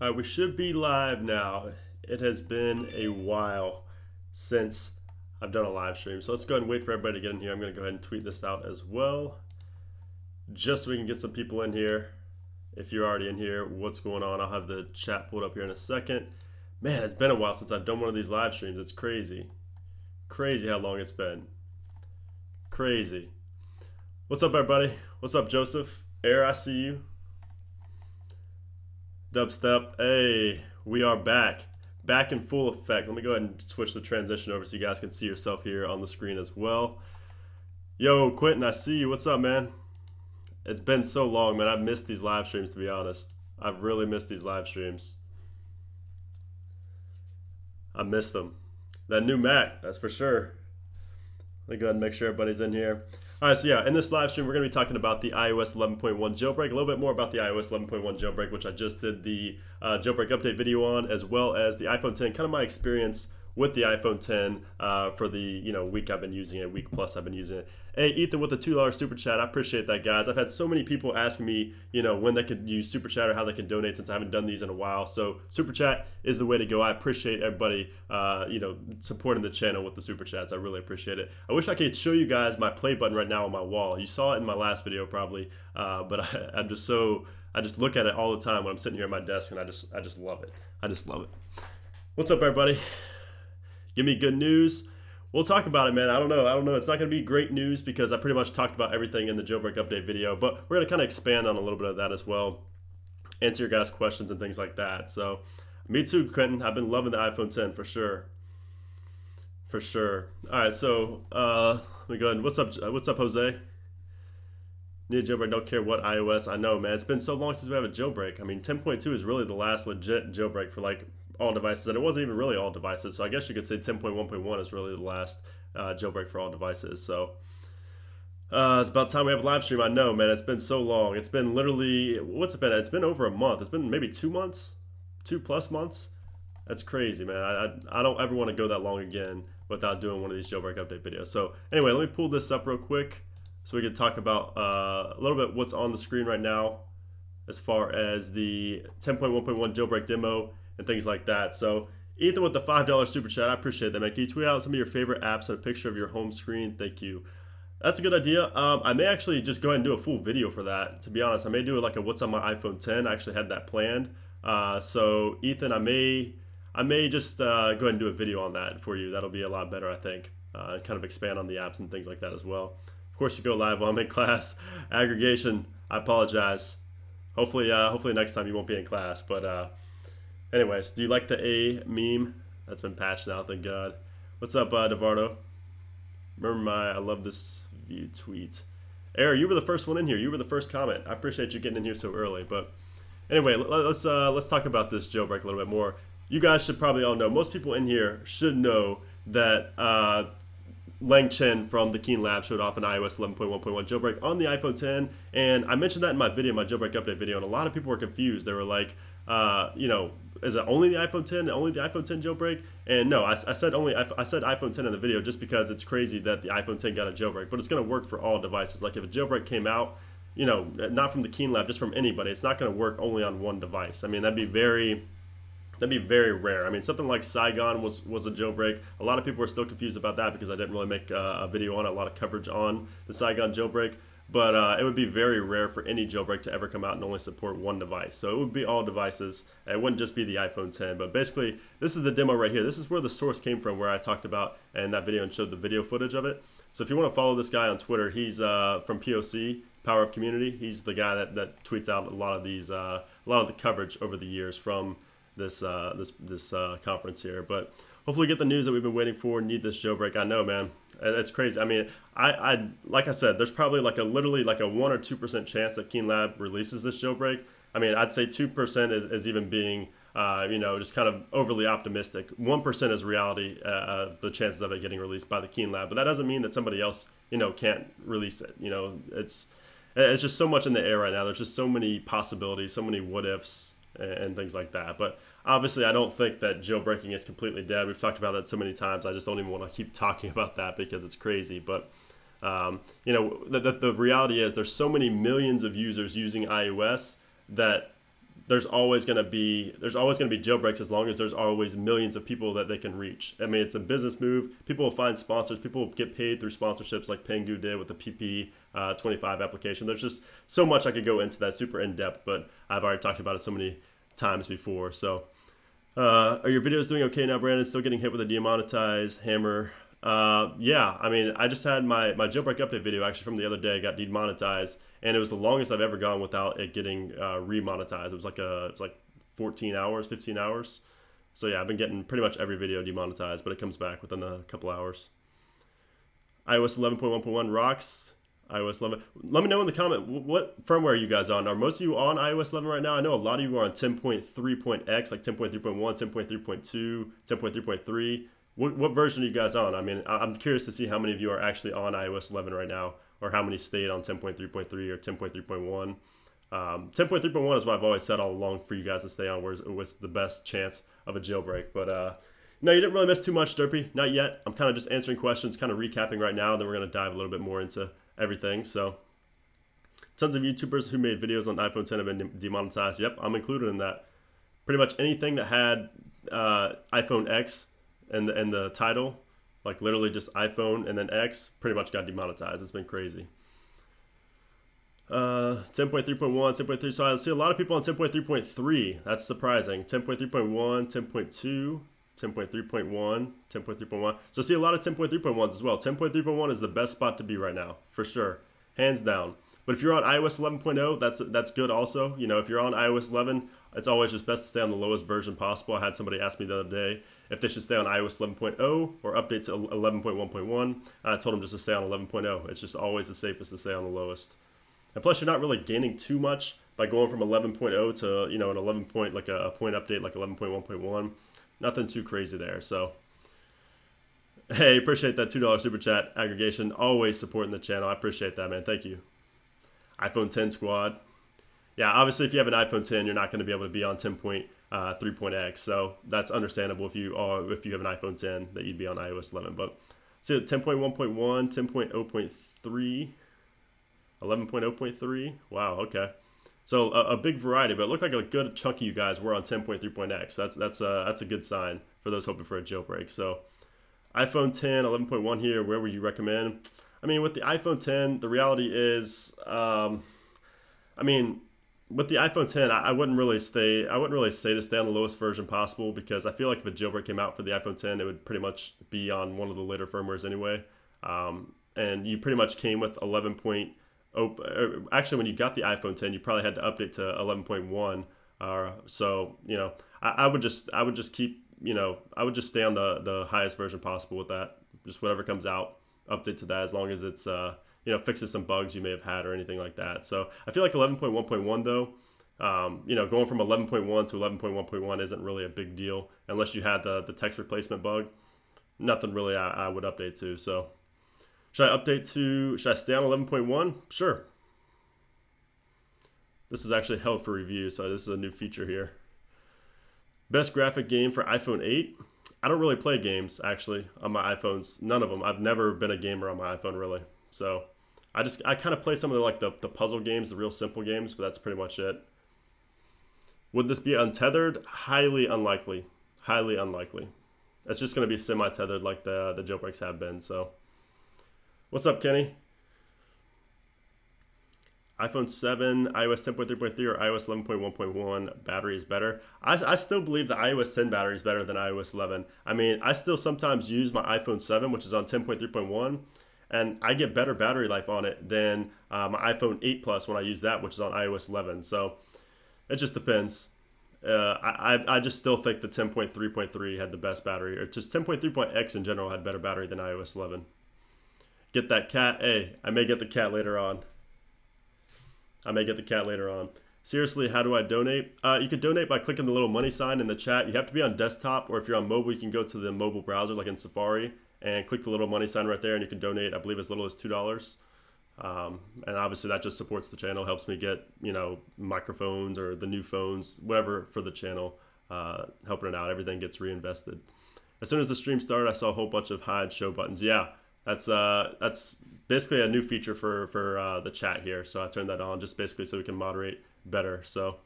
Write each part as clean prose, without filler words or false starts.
All right, we should be live now. It has been a while since I've done a live stream, so let's go ahead and wait for everybody to get in here. I'm going to go ahead and tweet this out as well, just so we can get some people in here. If you're already in here, what's going on? I'll have the chat pulled up here in a second. Man, it's been a while since I've done one of these live streams. It's crazy. Crazy how long it's been. Crazy. What's up, everybody? What's up, Joseph? Air, I see you. Dubstep, hey, we are back in full effect. Let me go ahead and switch the transition over so you guys can see yourself here on the screen as well. Yo, Quentin, I see you. What's up, man? It's been so long, man. I've missed these live streams, to be honest. I've really missed these live streams. I missed them. That new Mac, that's for sure. Let me go ahead and make sure everybody's in here. All right, so yeah, in this live stream, we're going to be talking about the iOS 11.1 jailbreak, a little bit more about the iOS 11.1 jailbreak, which I just did the jailbreak update video on, as well as the iPhone 10, kind of my experience with the iPhone 10 for the week I've been using it, week plus I've been using it. Hey, Ethan with the $2 super chat. I appreciate that, guys. I've had so many people asking me, when they could use super chat or how they can donate since I haven't done these in a while. So super chat is the way to go. I appreciate everybody, supporting the channel with the super chats. I really appreciate it. I wish I could show you guys my play button right now on my wall. You saw it in my last video probably, but I just look at it all the time when I'm sitting here at my desk, and I just love it. I just love it. What's up, everybody? Give me good news. We'll talk about it, man. I don't know. It's not going to be great news because I pretty much talked about everything in the jailbreak update video, but we're going to kind of expand on a little bit of that as well, answer your guys' questions and things like that. So, me too, Quentin. I've been loving the iPhone 10 for sure. For sure. All right, so let me go ahead. What's up, Jose? Need a jailbreak, don't care what iOS. I know, man. It's been so long since we have a jailbreak. I mean, 10.2 is really the last legit jailbreak for like all devices, and it wasn't even really all devices, so I guess you could say 10.1.1 is really the last jailbreak for all devices. So it's about time we have a live stream. I know, man. It's been so long. It's been literally, what's it been? It's been over a month. It's been maybe 2 months, 2+ months. That's crazy, man. I don't ever want to go that long again without doing one of these jailbreak update videos. So anyway, let me pull this up real quick so we can talk about a little bit what's on the screen right now as far as the 10.1.1 jailbreak demo and things like that. So Ethan with the $5 super chat, I appreciate that, man. Can you tweet out some of your favorite apps and a picture of your home screen? Thank you. That's a good idea. I may actually just go ahead and do a full video for that, to be honest. I may do like a what's on my iPhone 10. I actually had that planned. So Ethan, I may just go ahead and do a video on that for you. That'll be a lot better, I think. Kind of expand on the apps and things like that as well. Of course, you go live while I'm in class. Aggregation, I apologize. Hopefully next time you won't be in class, but anyways, do you like the A meme? That's been patched now, thank God. What's up, Devardo? Remember I love this view tweet. Air, you were the first one in here. You were the first comment. I appreciate you getting in here so early. But anyway, let's talk about this jailbreak a little bit more. You guys should probably all know. Most people in here should know that Lang Chen from the Keen Lab showed off an iOS 11.1.1 jailbreak on the iPhone 10, and I mentioned that in my video, my jailbreak update video, and a lot of people were confused. They were like, is it only the iPhone 10, only the iPhone 10 jailbreak? And no, I said iPhone 10 in the video just because it's crazy that the iPhone 10 got a jailbreak, but it's going to work for all devices. Like if a jailbreak came out, not from the Keen Lab, just from anybody, it's not going to work only on one device. I mean, that'd be very rare. I mean, something like Saigon was a jailbreak. A lot of people are still confused about that because I didn't really make a video on it, a lot of coverage on the Saigon jailbreak. But it would be very rare for any jailbreak to ever come out and only support one device. So it would be all devices. It wouldn't just be the iPhone 10. But basically, this is the demo right here. This is where the source came from, where I talked about in that video and showed the video footage of it. So if you want to follow this guy on Twitter, he's from POC, Power of Community. He's the guy that tweets out a lot of these, a lot of the coverage over the years from this conference here. But hopefully get the news that we've been waiting for. Need this jailbreak. I know, man. It's crazy. I mean, I like I said, there's probably literally like a 1 or 2% chance that Keen Lab releases this jailbreak. I mean, I'd say 2% is even being, just kind of overly optimistic. 1% is reality of the chances of it getting released by the Keen Lab. But that doesn't mean that somebody else, can't release it. It's just so much in the air right now. There's just so many possibilities, so many what ifs and things like that. But obviously, I don't think that jailbreaking is completely dead. We've talked about that so many times. I just don't even want to keep talking about that because it's crazy. But, the reality is there's so many millions of users using iOS that there's always going to be jailbreaks as long as there's always millions of people that they can reach. I mean, it's a business move. People will find sponsors. People will get paid through sponsorships like Pengu did with the PP25 application. There's just so much I could go into that super in depth, but I've already talked about it so many times before. So are your videos doing okay now, Brandon? Still getting hit with a demonetized hammer? Yeah, I mean, I just had my jailbreak update video actually from the other day got demonetized, and it was the longest I've ever gone without it getting remonetized. It was like 14 hours, 15 hours. So yeah, I've been getting pretty much every video demonetized, but it comes back within a couple hours. iOS 11.1.1 rocks. iOS 11. Let me know in the comment what firmware you guys on. Are most of you on iOS 11 right now? I know a lot of you are on 10.3.x, like 10.3.1, 10.3.2, 10.3.3. What version are you guys on? I mean, I'm curious to see how many of you are actually on iOS 11 right now, or how many stayed on 10.3.3 or 10.3.1. 10.3.1 is what I've always said all along for you guys to stay on, where it was the best chance of a jailbreak. But no, you didn't really miss too much, Derpy. Not yet. I'm kind of just answering questions, kind of recapping right now, and then we're going to dive a little bit more into everything. So tons of YouTubers who made videos on iPhone 10 have been demonetized. Yep, I'm included in that. Pretty much anything that had iPhone X and the title, like literally just iPhone and then X, pretty much got demonetized. It's been crazy. 10.3.1, 10.3. So I see a lot of people on 10.3.3. That's surprising. 10.3.1, 10.2, 10.3.1, 10.3.1. So I see a lot of 10.3.1s as well. 10.3.1 is the best spot to be right now, for sure, hands down. But if you're on iOS 11.0, that's good also. You know, if you're on iOS 11, it's always just best to stay on the lowest version possible. I had somebody ask me the other day if they should stay on iOS 11.0 or update to 11.1.1. I told them just to stay on 11.0. It's just always the safest to stay on the lowest. And plus, you're not really gaining too much by going from 11.0 to, you know, an 11 point, like a point update like 11.1.1. Nothing too crazy there. So, hey, appreciate that $2 super chat aggregation. Always supporting the channel. I appreciate that, man. Thank you. iPhone 10 squad. Yeah, obviously, if you have an iPhone 10, you're not going to be able to be on 10.3.x. So that's understandable if you have an iPhone 10 that you'd be on iOS 11. But see, 10.1.1, 10.0.3, 11.0.3. Wow, okay. So a big variety, but it looked like a good chunk of you guys were on 10.3.x. That's a good sign for those hoping for a jailbreak. So iPhone 10, 11.1 here. Where would you recommend? I mean, with the iPhone 10, the reality is, I mean, with the iPhone 10, I wouldn't really say to stay on the lowest version possible, because I feel like if a jailbreak came out for the iPhone 10, it would pretty much be on one of the later firmwares anyway. And you pretty much came with 11.0. Actually, when you got the iPhone 10, you probably had to update to 11.1. So you know, I would just keep, you know, I would just stay on the highest version possible with that. Just whatever comes out, update to that, as long as it's you know, fixes some bugs you may have had or anything like that. So I feel like 11.1.1 though, you know, going from 11.1 to 11.1.1 isn't really a big deal unless you had the text replacement bug. Nothing really I would update to. So should I stay on 11.1? Sure. This is actually held for review, so this is a new feature here. Best graphic game for iPhone 8. I don't really play games, actually, on my iPhones. None of them. I've never been a gamer on my iPhone, really. So I kind of play some of the puzzle games, the real simple games, but that's pretty much it. Would this be untethered? Highly unlikely. Highly unlikely. It's just going to be semi-tethered like the jailbreaks have been. So, what's up, Kenny? iPhone 7, iOS 10.3.3, or iOS 11.1.1 battery is better. I still believe the iOS 10 battery is better than iOS 11. I mean, I still sometimes use my iPhone 7, which is on 10.3.1, and I get better battery life on it than my iPhone 8 Plus when I use that, which is on iOS 11. So it just depends. I just still think the 10.3.3 had the best battery, or just 10.3.x in general had better battery than iOS 11. Get that cat. Hey, I may get the cat later on. Seriously, how do I donate? You can donate by clicking the little money sign in the chat. You have to be on desktop, or if you're on mobile, you can go to the mobile browser like in Safari and click the little money sign right there, and you can donate, I believe, as little as $2. And obviously that just supports the channel, helps me get, you know, microphones or the new phones, whatever for the channel, helping it out. Everything gets reinvested. As soon as the stream started, I saw a whole bunch of hide show buttons. Yeah, that's basically a new feature for the chat here. So I turned that on just basically so we can moderate better. So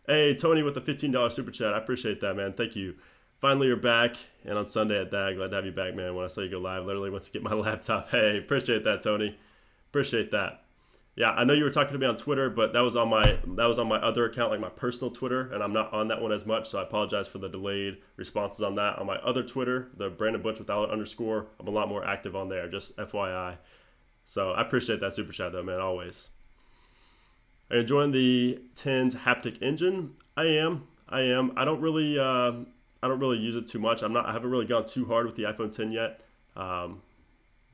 Hey, Tony with the $15 super chat. I appreciate that, man. Thank you. Finally, you're back, and on Sunday at DAG. Glad to have you back, man. When I saw you go live, literally went to get my laptop. Hey, appreciate that, Tony. Appreciate that. Yeah, I know you were talking to me on Twitter, but that was on my other account, like my personal Twitter, and I'm not on that one as much, so I apologize for the delayed responses on that. On my other Twitter, the Brandon Butch without an underscore, I'm a lot more active on there, just FYI. So I appreciate that super chat though, man, always. Are you enjoying the 10's haptic engine? I am. I don't really use it too much. I haven't really gone too hard with the iPhone 10 yet.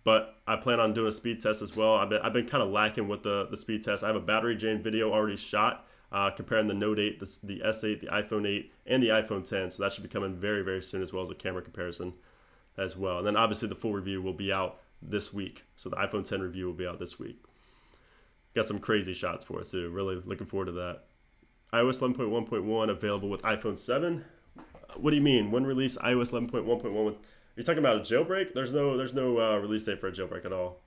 But I plan on doing a speed test as well. I've been kind of lacking with the speed test. I have a battery drain video already shot comparing the Note 8, the S8, the iPhone 8, and the iPhone 10. So that should be coming very, very soon, as well as a camera comparison as well. And then obviously the full review will be out this week. So the iPhone 10 review will be out this week. Got some crazy shots for it too. Really looking forward to that. iOS 11.1.1 available with iPhone 7. What do you mean? When release iOS 11.1.1 with... Are you talking about a jailbreak? There's no release date for a jailbreak at all.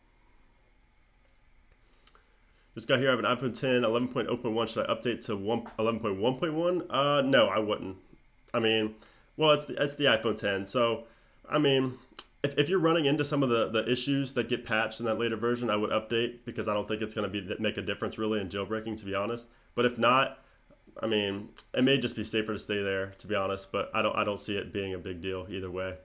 Just got here. I have an iPhone 10, 11.0.1. Should I update to 11.1.1? No, I wouldn't. I mean, well, it's the iPhone 10. So, I mean, if you're running into some of the issues that get patched in that later version, I would update, because I don't think it's going to make a difference really in jailbreaking, to be honest. But if not, I mean, it may just be safer to stay there, to be honest. But I don't see it being a big deal either way.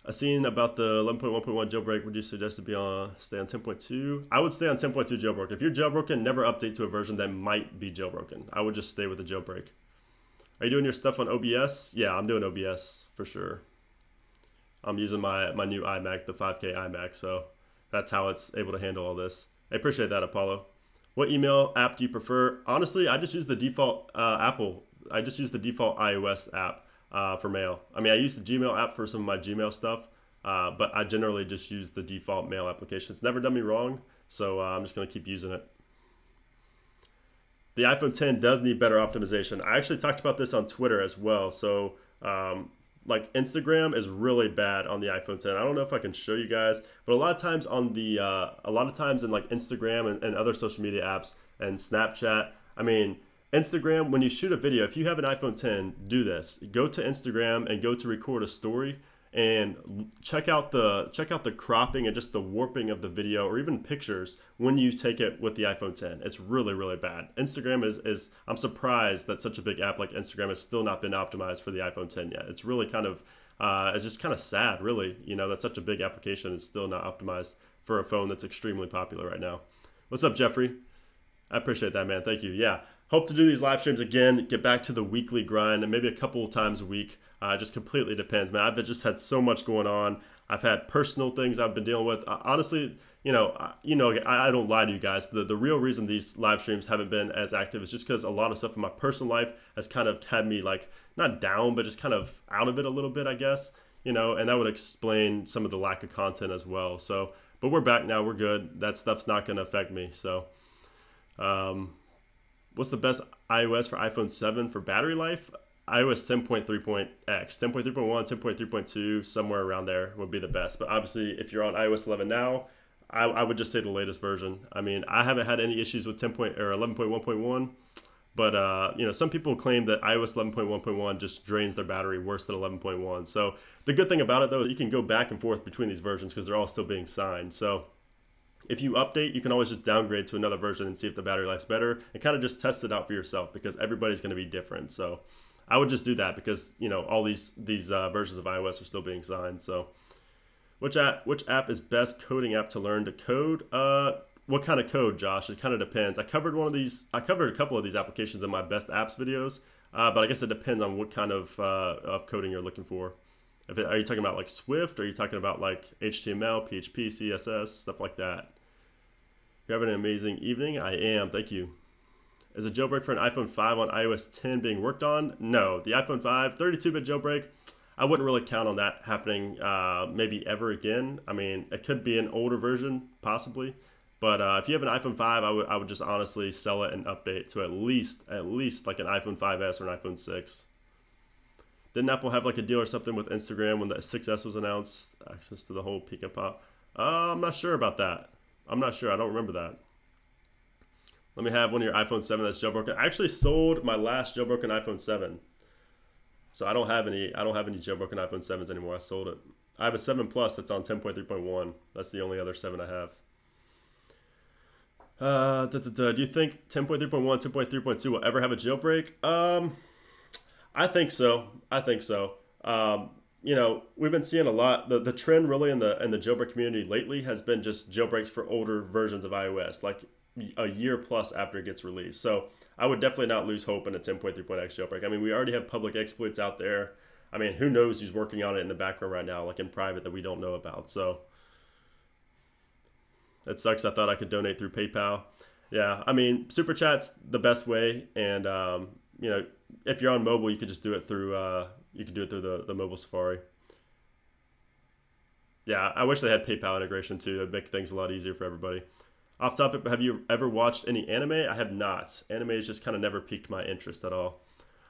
I've seen about the 11.1.1 jailbreak. Would you suggest to stay on 10.2? I would stay on 10.2 jailbroken. If you're jailbroken, never update to a version that might be jailbroken. I would just stay with the jailbreak. Are you doing your stuff on OBS? Yeah, I'm doing OBS for sure. I'm using my new iMac, the 5K iMac, so that's how it's able to handle all this. I appreciate that, Apollo. What email app do you prefer? Honestly, I just use the default I just use the default iOS app. For mail. I mean, I use the Gmail app for some of my Gmail stuff, but I generally just use the default mail application. It's never done me wrong, so I'm just going to keep using it. The iPhone 10 does need better optimization. I actually talked about this on Twitter as well. So, like Instagram is really bad on the iPhone 10. I don't know if I can show you guys, but a lot of times in like Instagram and other social media apps and Snapchat, I mean, Instagram, when you shoot a video, if you have an iPhone 10, do this. Go to Instagram and go to record a story and check out the cropping and just the warping of the video, or even pictures when you take it with the iPhone 10. It's really, really bad. Instagram is I'm surprised that such a big app like Instagram has still not been optimized for the iPhone 10 yet. It's really kind of it's just kind of sad, really, that such a big application is still not optimized for a phone that's extremely popular right now. What's up, Jeffrey? I appreciate that, man. Thank you. Yeah. Hope to do these live streams again, get back to the weekly grind, and maybe a couple of times a week. It just completely depends, man. I've just had so much going on. I've had personal things I've been dealing with. Honestly, I don't lie to you guys. The real reason these live streams haven't been as active is just because a lot of stuff in my personal life has kind of had me, like, not down, but just kind of out of it a little bit, I guess. And that would explain some of the lack of content as well. So, but we're back now. We're good. That stuff's not going to affect me. So, what's the best iOS for iPhone 7 for battery life? iOS 10.3.x, 10.3.1, 10.3.2, somewhere around there would be the best. But obviously, if you're on iOS 11 now, I would just say the latest version. I mean, I haven't had any issues with 11.1.1, but some people claim that iOS 11.1.1 just drains their battery worse than 11.1. So the good thing about it, though, is you can go back and forth between these versions because they're all still being signed. So if you update, you can always just downgrade to another version and see if the battery life's better, and kind of just test it out for yourself, because everybody's going to be different. So I would just do that, because all these versions of iOS are still being signed. So which app is best coding app to learn to code? What kind of code, Josh? It kind of depends. I covered a couple of these applications in my best apps videos, but I guess it depends on what kind of coding you're looking for. Are you talking about like Swift? Or are you talking about like HTML, PHP, CSS, stuff like that? You're having an amazing evening. I am. Thank you. Is a jailbreak for an iPhone 5 on iOS 10 being worked on? No. The iPhone 5 32-bit jailbreak, I wouldn't really count on that happening maybe ever again. I mean, it could be an older version, possibly. But if you have an iPhone 5, I would just honestly sell it and update to at least like an iPhone 5S or an iPhone 6. Didn't Apple have like a deal or something with Instagram when the 6S was announced? Access to the whole peek and pop. I'm not sure about that. I'm not sure. I don't remember that. Let me have one of your iPhone 7 that's jailbroken. I actually sold my last jailbroken iPhone 7. So I don't have any jailbroken iPhone 7s anymore. I sold it. I have a 7 Plus that's on 10.3.1. That's the only other 7 I have. Do you think 10.3.1, 10.3.2 will ever have a jailbreak? I think so. I think so. You know, we've been seeing a lot. The trend really in the jailbreak community lately has been just jailbreaks for older versions of iOS, like a year plus after it gets released. So I would definitely not lose hope in a 10.3.x jailbreak. I mean, we already have public exploits out there. I mean, who knows who's working on it in the background right now, like in private, that we don't know about. So it sucks. I thought I could donate through PayPal. Yeah, I mean, Super Chat's the best way. And, you know, if you're on mobile, you could just do it through, the mobile Safari. Yeah, I wish they had PayPal integration too. It'd make things a lot easier for everybody. Off topic, have you ever watched any anime? I have not. Anime has just kind of never piqued my interest at all.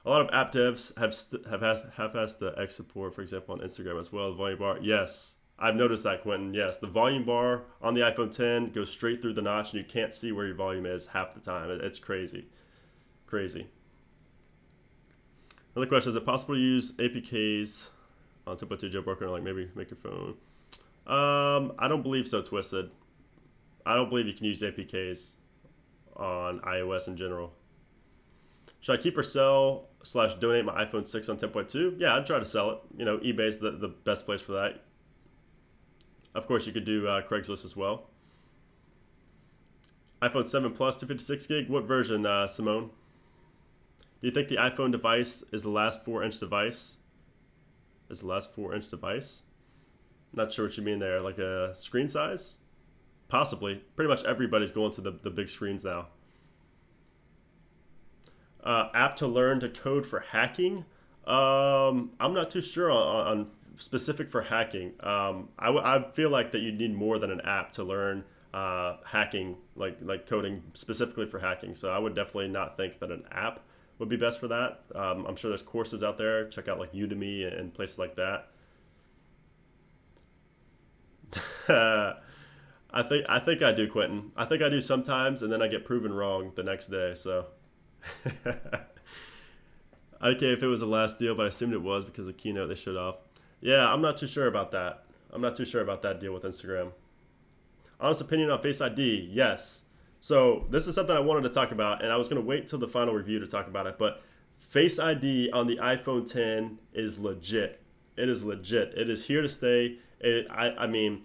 A lot of app devs have asked the X support, for example, on Instagram as well. The volume bar, yes, I've noticed that, Quentin. Yes, the volume bar on the iPhone 10 goes straight through the notch, and you can't see where your volume is half the time. It's crazy, crazy. Another question: is it possible to use APKs on 10.2 jailbroken, or like maybe make your phone? I don't believe so, Twisted. I don't believe you can use APKs on iOS in general. Should I keep or sell / donate my iPhone 6 on 10.2? Yeah, I'd try to sell it. You know, eBay's the best place for that. Of course, you could do Craigslist as well. iPhone 7 Plus 256 gig. What version, Simone? Do you think the iPhone device is the last 4-inch device? Is the last 4-inch device? Not sure what you mean there. Like a screen size? Possibly. Pretty much everybody's going to the big screens now. App to learn to code for hacking? I'm not too sure on specific for hacking. I feel like that you need more than an app to learn hacking, like coding specifically for hacking. So I would definitely not think that an app would be best for that. I'm sure there's courses out there. Check out like Udemy and places like that. I think I do, Quentin. I think I do sometimes, and then I get proven wrong the next day. So, okay, if it was the last deal, but I assumed it was because the keynote they showed off. Yeah, I'm not too sure about that. I'm not too sure about that deal with Instagram. Honest opinion on Face ID, yes. So this is something I wanted to talk about, and I was going to wait till the final review to talk about it. But Face ID on the iPhone 10 is legit. It is legit. It is here to stay. I mean,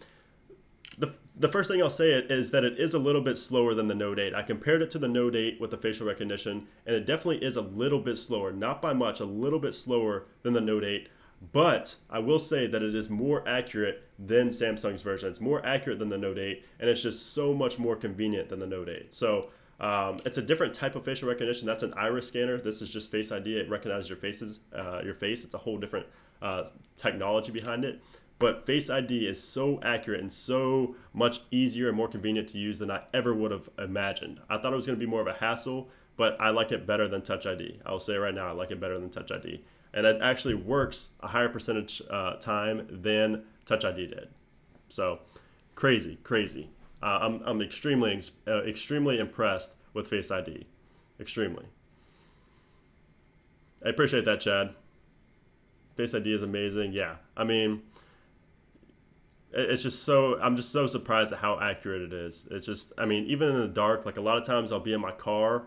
the first thing I'll say is that it is a little bit slower than the Note 8. I compared it to the Note 8 with the facial recognition, and it definitely is a little bit slower. Not by much, a little bit slower than the Note 8. But I will say that it is more accurate than Samsung's version. It's more accurate than the Note 8, and it's just so much more convenient than the Note 8. So it's a different type of facial recognition. That's an iris scanner. This is just Face ID. It recognizes your face. It's a whole different technology behind it. But Face ID is so accurate and so much easier and more convenient to use than I ever would have imagined. I thought it was going to be more of a hassle, but I like it better than Touch ID. I will say right now, I like it better than Touch ID. And it actually works a higher percentage time than Touch ID did. So crazy, crazy. I'm extremely impressed with Face ID. Extremely. I appreciate that, Chad. Face ID is amazing. Yeah, I mean, it's just so, I'm just so surprised at how accurate it is. It's just, I mean, even in the dark, like a lot of times I'll be in my car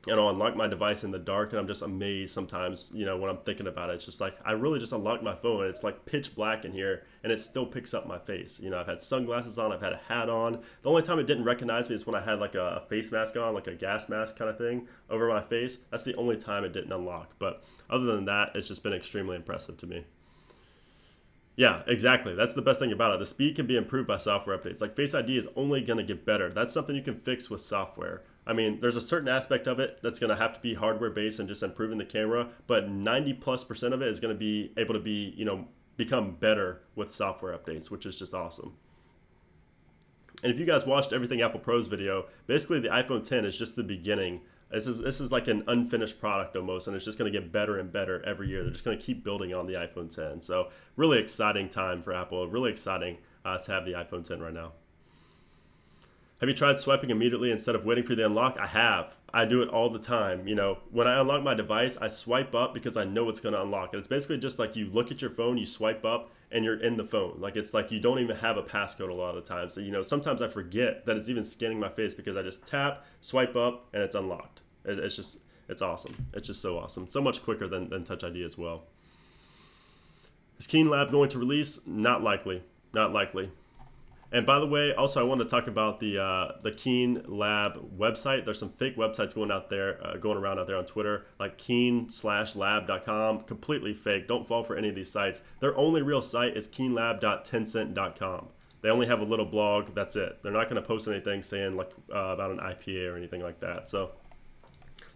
and I'll unlock my device in the dark, and I'm just amazed sometimes, you know, when I'm thinking about it. It's just like, I really just unlocked my phone, and it's like pitch black in here, and it still picks up my face. You know, I've had sunglasses on, I've had a hat on. The only time it didn't recognize me is when I had like a face mask on, like a gas mask kind of thing over my face. That's the only time it didn't unlock. But other than that, it's just been extremely impressive to me. Yeah, exactly. That's the best thing about it. The speed can be improved by software updates. Like Face ID is only going to get better. That's something you can fix with software. I mean, there's a certain aspect of it that's going to have to be hardware based and just improving the camera, but 90+% of it is going to be able to be, you know, become better with software updates, which is just awesome. And if you guys watched Everything Apple Pro's video, basically the iPhone 10 is just the beginning. This is like an unfinished product almost, and it's just going to get better and better every year. They're just going to keep building on the iPhone 10. So really exciting time for Apple. Really exciting to have the iPhone 10 right now. Have you tried swiping immediately instead of waiting for the unlock? I have. I do it all the time. You know, when I unlock my device, I swipe up because I know it's going to unlock. And it's basically just like you look at your phone, you swipe up, and you're in the phone. Like it's like you don't even have a passcode a lot of the time. So, you know, sometimes I forget that it's even scanning my face because I just tap, swipe up, and it's unlocked. It's just, it's awesome. It's just so awesome. So much quicker than Touch ID as well. Is Keen Lab going to release? Not likely. Not likely. And by the way, also I want to talk about the Keen Lab website. There's some fake websites going around out there on Twitter, like keen/lab.com, completely fake. Don't fall for any of these sites. Their only real site is keenlab.tencent.com. They only have a little blog. That's it. They're not going to post anything saying like about an IPA or anything like that. So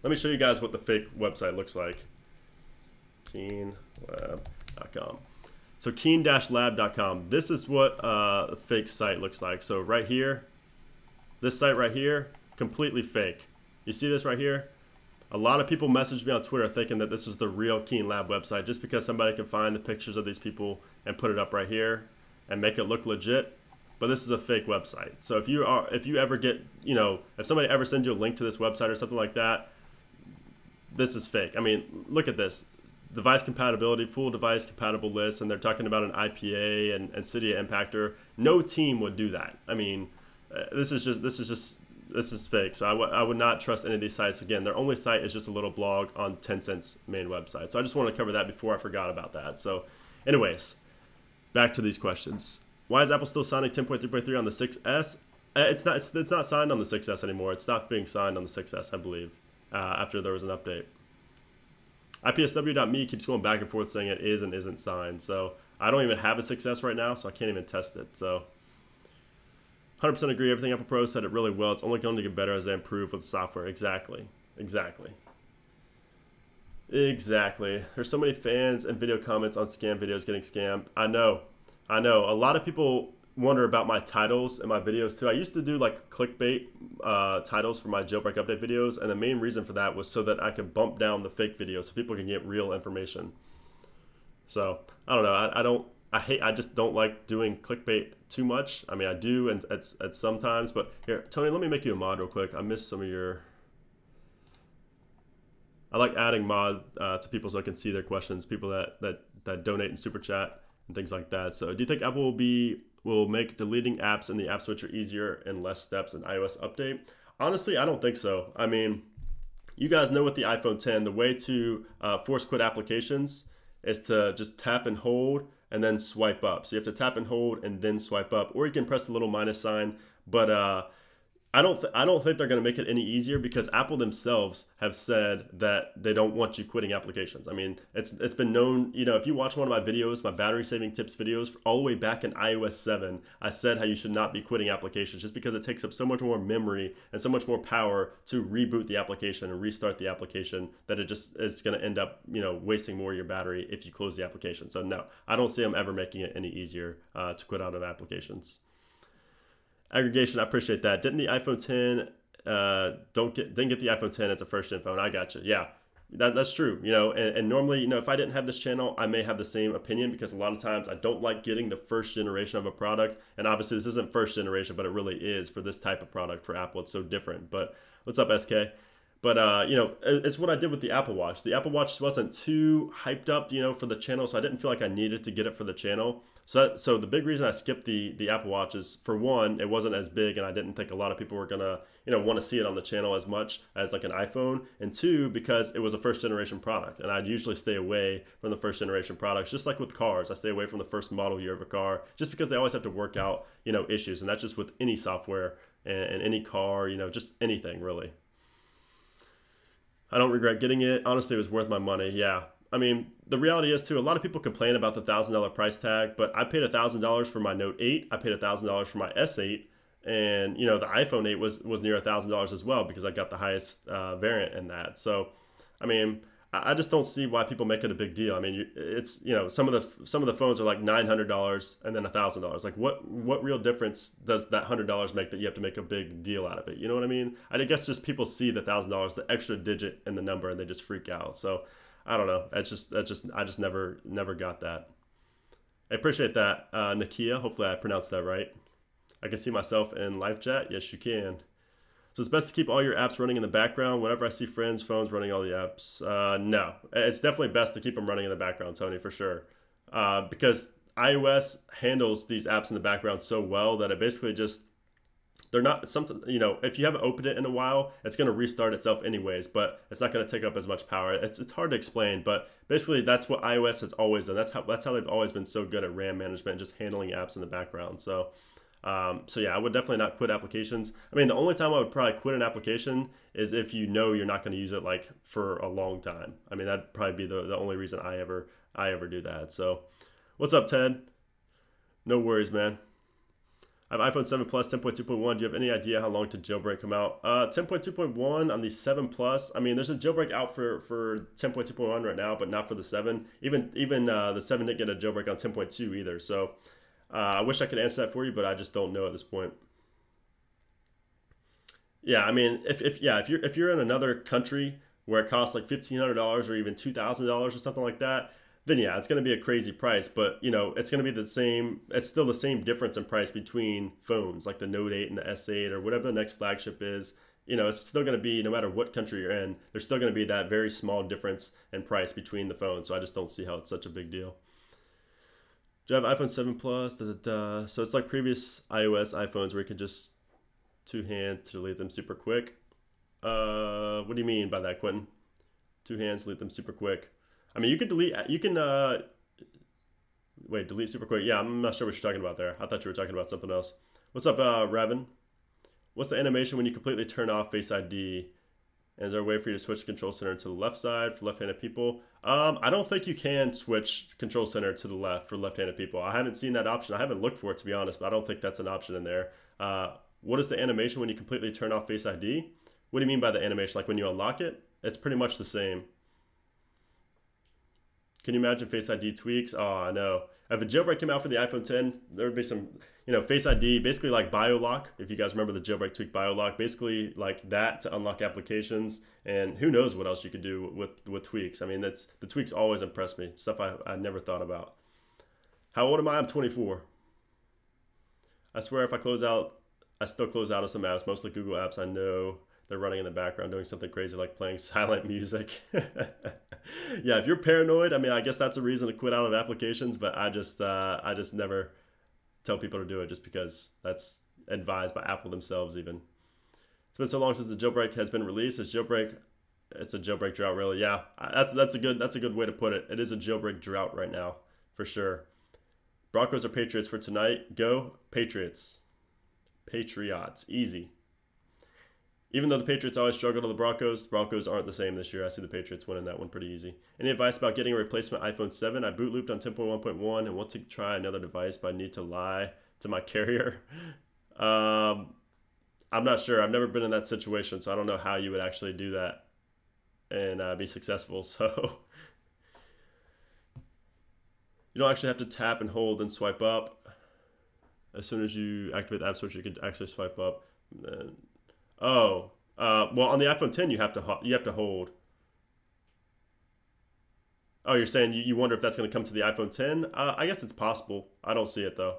let me show you guys what the fake website looks like. Keenlab.com. So keen-lab.com. This is what the fake site looks like. So right here, this site right here, completely fake. You see this right here? A lot of people messaged me on Twitter thinking that this is the real Keen Lab website just because somebody can find the pictures of these people and put it up right here and make it look legit. But this is a fake website. So if you ever get, you know, if somebody ever sends you a link to this website or something like that, this is fake. I mean, look at this. Device compatibility, full device compatible list, and they're talking about an IPA and Cydia impactor. No team would do that. I mean, this is fake. So I would not trust any of these sites. Again, their only site is just a little blog on Tencent's main website. So I just want to cover that before I forgot about that. So anyways, back to these questions. Why is Apple still signing 10.3.3 on the 6S? It's not signed on the 6S anymore. It's not being signed on the 6S, I believe, after there was an update. IPSW.me keeps going back and forth saying it is and isn't signed. So I don't even have a 6S right now, so I can't even test it. So 100% agree. Everything Apple Pro said it really well. It's only going to get better as they improve with the software. Exactly. Exactly. Exactly. There's so many fans and video comments on scam videos getting scammed. I know. I know. A lot of people wonder about my titles in my videos too. I used to do like clickbait titles for my jailbreak update videos, and the main reason for that was so that I could bump down the fake videos so people can get real information. So I don't know. I just don't like doing clickbait too much. I mean, I do and at sometimes, but here, Tony, let me make you a mod real quick. I missed some of your. I like adding mod to people so I can see their questions. People that donate in super chat and things like that. So, do you think Apple will make deleting apps in the app switcher easier and less steps in iOS update? Honestly, I don't think so. I mean, you guys know with the iPhone 10, the way to force quit applications is to just tap and hold and then swipe up. So you have to tap and hold and then swipe up, or you can press the little minus sign. But I don't think they're going to make it any easier because Apple themselves have said that they don't want you quitting applications. I mean, it's been known, you know, if you watch one of my videos, my battery saving tips videos, all the way back in iOS 7, I said how you should not be quitting applications just because it takes up so much more memory and so much more power to reboot the application and restart the application that it just is going to end up, you know, wasting more of your battery if you close the application. So no, I don't see them ever making it any easier to quit out of applications. Aggregation, I appreciate that. Didn't the iPhone 10 didn't get the iPhone 10 as a first gen phone? I got you. Yeah, that's true. You know, and normally, you know, if I didn't have this channel, I may have the same opinion because a lot of times I don't like getting the first generation of a product. And obviously, this isn't first generation, but it really is for this type of product for Apple. It's so different. But what's up, SK? But, you know, it's what I did with the Apple Watch. The Apple Watch wasn't too hyped up, you know, for the channel, so I didn't feel like I needed to get it for the channel. So the big reason I skipped the Apple Watch is, for one, it wasn't as big, and I didn't think a lot of people were going to, you know, want to see it on the channel as much as like an iPhone. And two, because it was a first generation product, and I'd usually stay away from the first generation products, just like with cars. I stay away from the first model year of a car just because they always have to work out, you know, issues. And that's just with any software and any car, you know, just anything really. I don't regret getting it. Honestly, it was worth my money. Yeah. I mean, the reality is too, a lot of people complain about the $1,000 price tag, but I paid $1,000 for my Note 8. I paid $1,000 for my S8. And, you know, the iPhone 8 was near $1,000 as well because I got the highest variant in that. So, I mean, I just don't see why people make it a big deal. I mean, it's, you know, some of the phones are like $900 and then $1,000. Like what real difference does that $100 make that you have to make a big deal out of it? You know what I mean? I guess just people see the $1,000, the extra digit in the number, and they just freak out. So I don't know. I just never got that. I appreciate that, Nakia. Hopefully I pronounced that right. I can see myself in live chat. Yes, you can. So it's best to keep all your apps running in the background. Whenever I see friends' phones running all the apps, no. It's definitely best to keep them running in the background, Tony, for sure. Because iOS handles these apps in the background so well that it basically just, they're not something, if you haven't opened it in a while, it's going to restart itself anyways, but it's not going to take up as much power. It's hard to explain, but basically that's what iOS has always done. That's how they've always been so good at RAM management and just handling apps in the background. So yeah, I would definitely not quit applications. I mean, the only time I would probably quit an application is if you know you're not going to use it like for a long time. I mean, that'd probably be the only reason I ever do that. So, what's up, Ted? No worries, man. I have iPhone 7 Plus 10.2.1. Do you have any idea how long to jailbreak come out? 10.2.1 on the 7 Plus. I mean, there's a jailbreak out for 10.2.1 right now, but not for the 7. Even the 7 didn't get a jailbreak on 10.2 either. So. I wish I could answer that for you, but I just don't know at this point. Yeah, I mean, if you're in another country where it costs like $1,500 or even $2,000 or something like that, then yeah, it's going to be a crazy price. But it's going to be the same. It's still the same difference in price between phones, like the Note 8 and the S8 or whatever the next flagship is. It's still going to be, no matter what country you're in, there's still going to be that very small difference in price between the phones. So I just don't see how it's such a big deal. Do you have iPhone 7 Plus? So it's like previous iOS iPhones where you can just two-hand delete them super quick. What do you mean by that, Quentin? Two hands, delete them super quick. I mean, delete super quick. Yeah, I'm not sure what you're talking about there. I thought you were talking about something else. What's up, Raven? What's the animation when you completely turn off Face ID? And is there a way for you to switch control center to the left side for left-handed people? I don't think you can switch control center to the left for left-handed people. I haven't seen that option. I haven't looked for it, to be honest, but I don't think that's an option in there. What is the animation when you completely turn off Face ID? What do you mean by the animation? Like when you unlock it? It's pretty much the same. Can you imagine Face ID tweaks? Oh, I know. If a jailbreak came out for the iPhone 10, there would be some, Face ID, basically like BioLock. If you guys remember the jailbreak tweak BioLock, basically like that to unlock applications. And who knows what else you could do with tweaks. I mean, the tweaks always impress me. Stuff I never thought about. How old am I? I'm 24. I swear if I close out, I still close out of some apps, mostly Google apps. I know they're running in the background doing something crazy like playing silent music. Yeah, if you're paranoid, I mean, I guess that's a reason to quit out of applications, but I just never tell people to do it just because that's advised by Apple themselves even. It's been so long since the jailbreak has been released. It's a jailbreak drought, really. Yeah, that's a good way to put it. It is a jailbreak drought right now, for sure. Broncos or Patriots for tonight? Go Patriots. Patriots, easy. Even though the Patriots always struggle to the Broncos aren't the same this year. I see the Patriots winning that one pretty easy. Any advice about getting a replacement iPhone 7? I boot looped on 10.1.1 and want to try another device, but I need to lie to my carrier. I'm not sure. I've never been in that situation, so I don't know how you would actually do that and be successful. So you don't actually have to tap and hold and swipe up. As soon as you activate the app switch, you can actually swipe up. Well, on the iPhone 10, you have to hold. Oh, you're saying you wonder if that's going to come to the iPhone 10? I guess it's possible. I don't see it, though.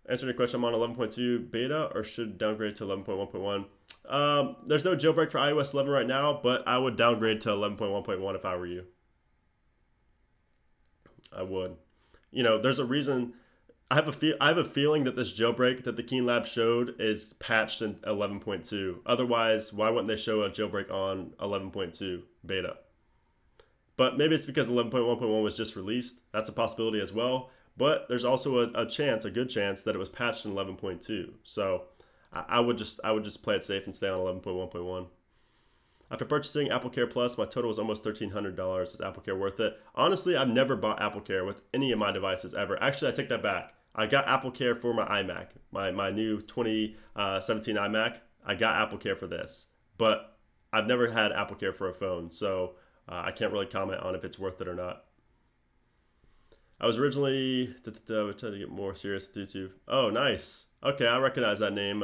Answering your question, I'm on 11.2 beta or should downgrade to 11.1.1. There's no jailbreak for iOS 11 right now, but I would downgrade to 11.1.1 if I were you. I would. There's a reason. I have a feeling that this jailbreak that the Keen Lab showed is patched in 11.2. Otherwise, why wouldn't they show a jailbreak on 11.2 beta? But maybe it's because 11.1.1 was just released. That's a possibility as well. But there's also a good chance that it was patched in 11.2. So I would just play it safe and stay on 11.1.1. After purchasing AppleCare Plus, my total was almost $1,300. Is AppleCare worth it? Honestly, I've never bought AppleCare with any of my devices ever. Actually, I take that back. I got AppleCare for my iMac, my new 2017 iMac. I got AppleCare for this, but I've never had AppleCare for a phone, so I can't really comment on if it's worth it or not. I was originally we're trying to get more serious with YouTube. Oh, nice. Okay, I recognize that name.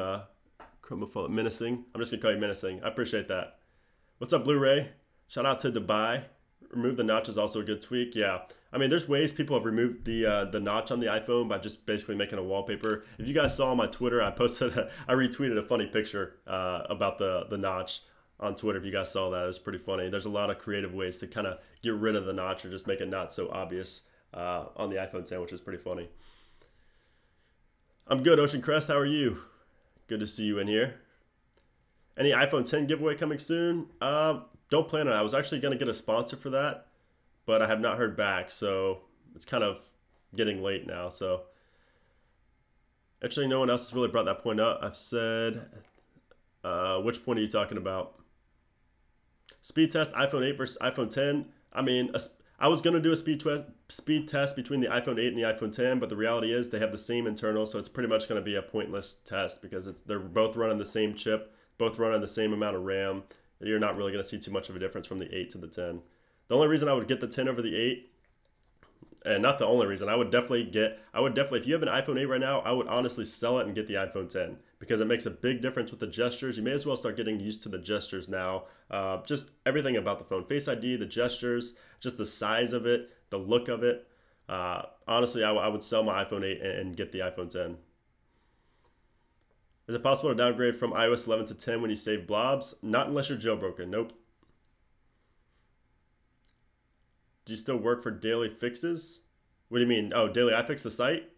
Menacing. I'm just gonna call you Menacing. I appreciate that. What's up, Blu-ray? Shout out to Dubai. remove the notch is also a good tweak. Yeah, I mean, there's ways people have removed the notch on the iPhone by just basically making a wallpaper. If you guys saw on my Twitter, I retweeted a funny picture about the notch on Twitter. If you guys saw that, it was pretty funny. There's a lot of creative ways to kind of get rid of the notch or just make it not so obvious on the iPhone 10, which is pretty funny. I'm good, Ocean Crest. How are you? Good to see you in here. Any iPhone 10 giveaway coming soon? Don't plan on it. I was actually going to get a sponsor for that, but I have not heard back, so it's kind of getting late now. So actually, no one else has really brought that point up. I've said, which point are you talking about? Speed test, iPhone 8 versus iPhone 10. I mean, I was going to do a speed test between the iPhone 8 and the iPhone 10, but the reality is they have the same internal, so it's pretty much going to be a pointless test because they're both running the same chip, both running the same amount of RAM. You're not really going to see too much of a difference from the 8 to the 10. The only reason I would get the 10 over the 8, and not the only reason, I would definitely, if you have an iPhone 8 right now, I would honestly sell it and get the iPhone 10 because it makes a big difference with the gestures. You may as well start getting used to the gestures now. Just everything about the phone, Face ID, the gestures, just the size of it, the look of it. Honestly, I would sell my iPhone 8 and get the iPhone 10. Is it possible to downgrade from iOS 11 to 10 when you save blobs? Not unless you're jailbroken. Nope. Do you still work for daily fixes? What do you mean? Oh, daily iFix the site?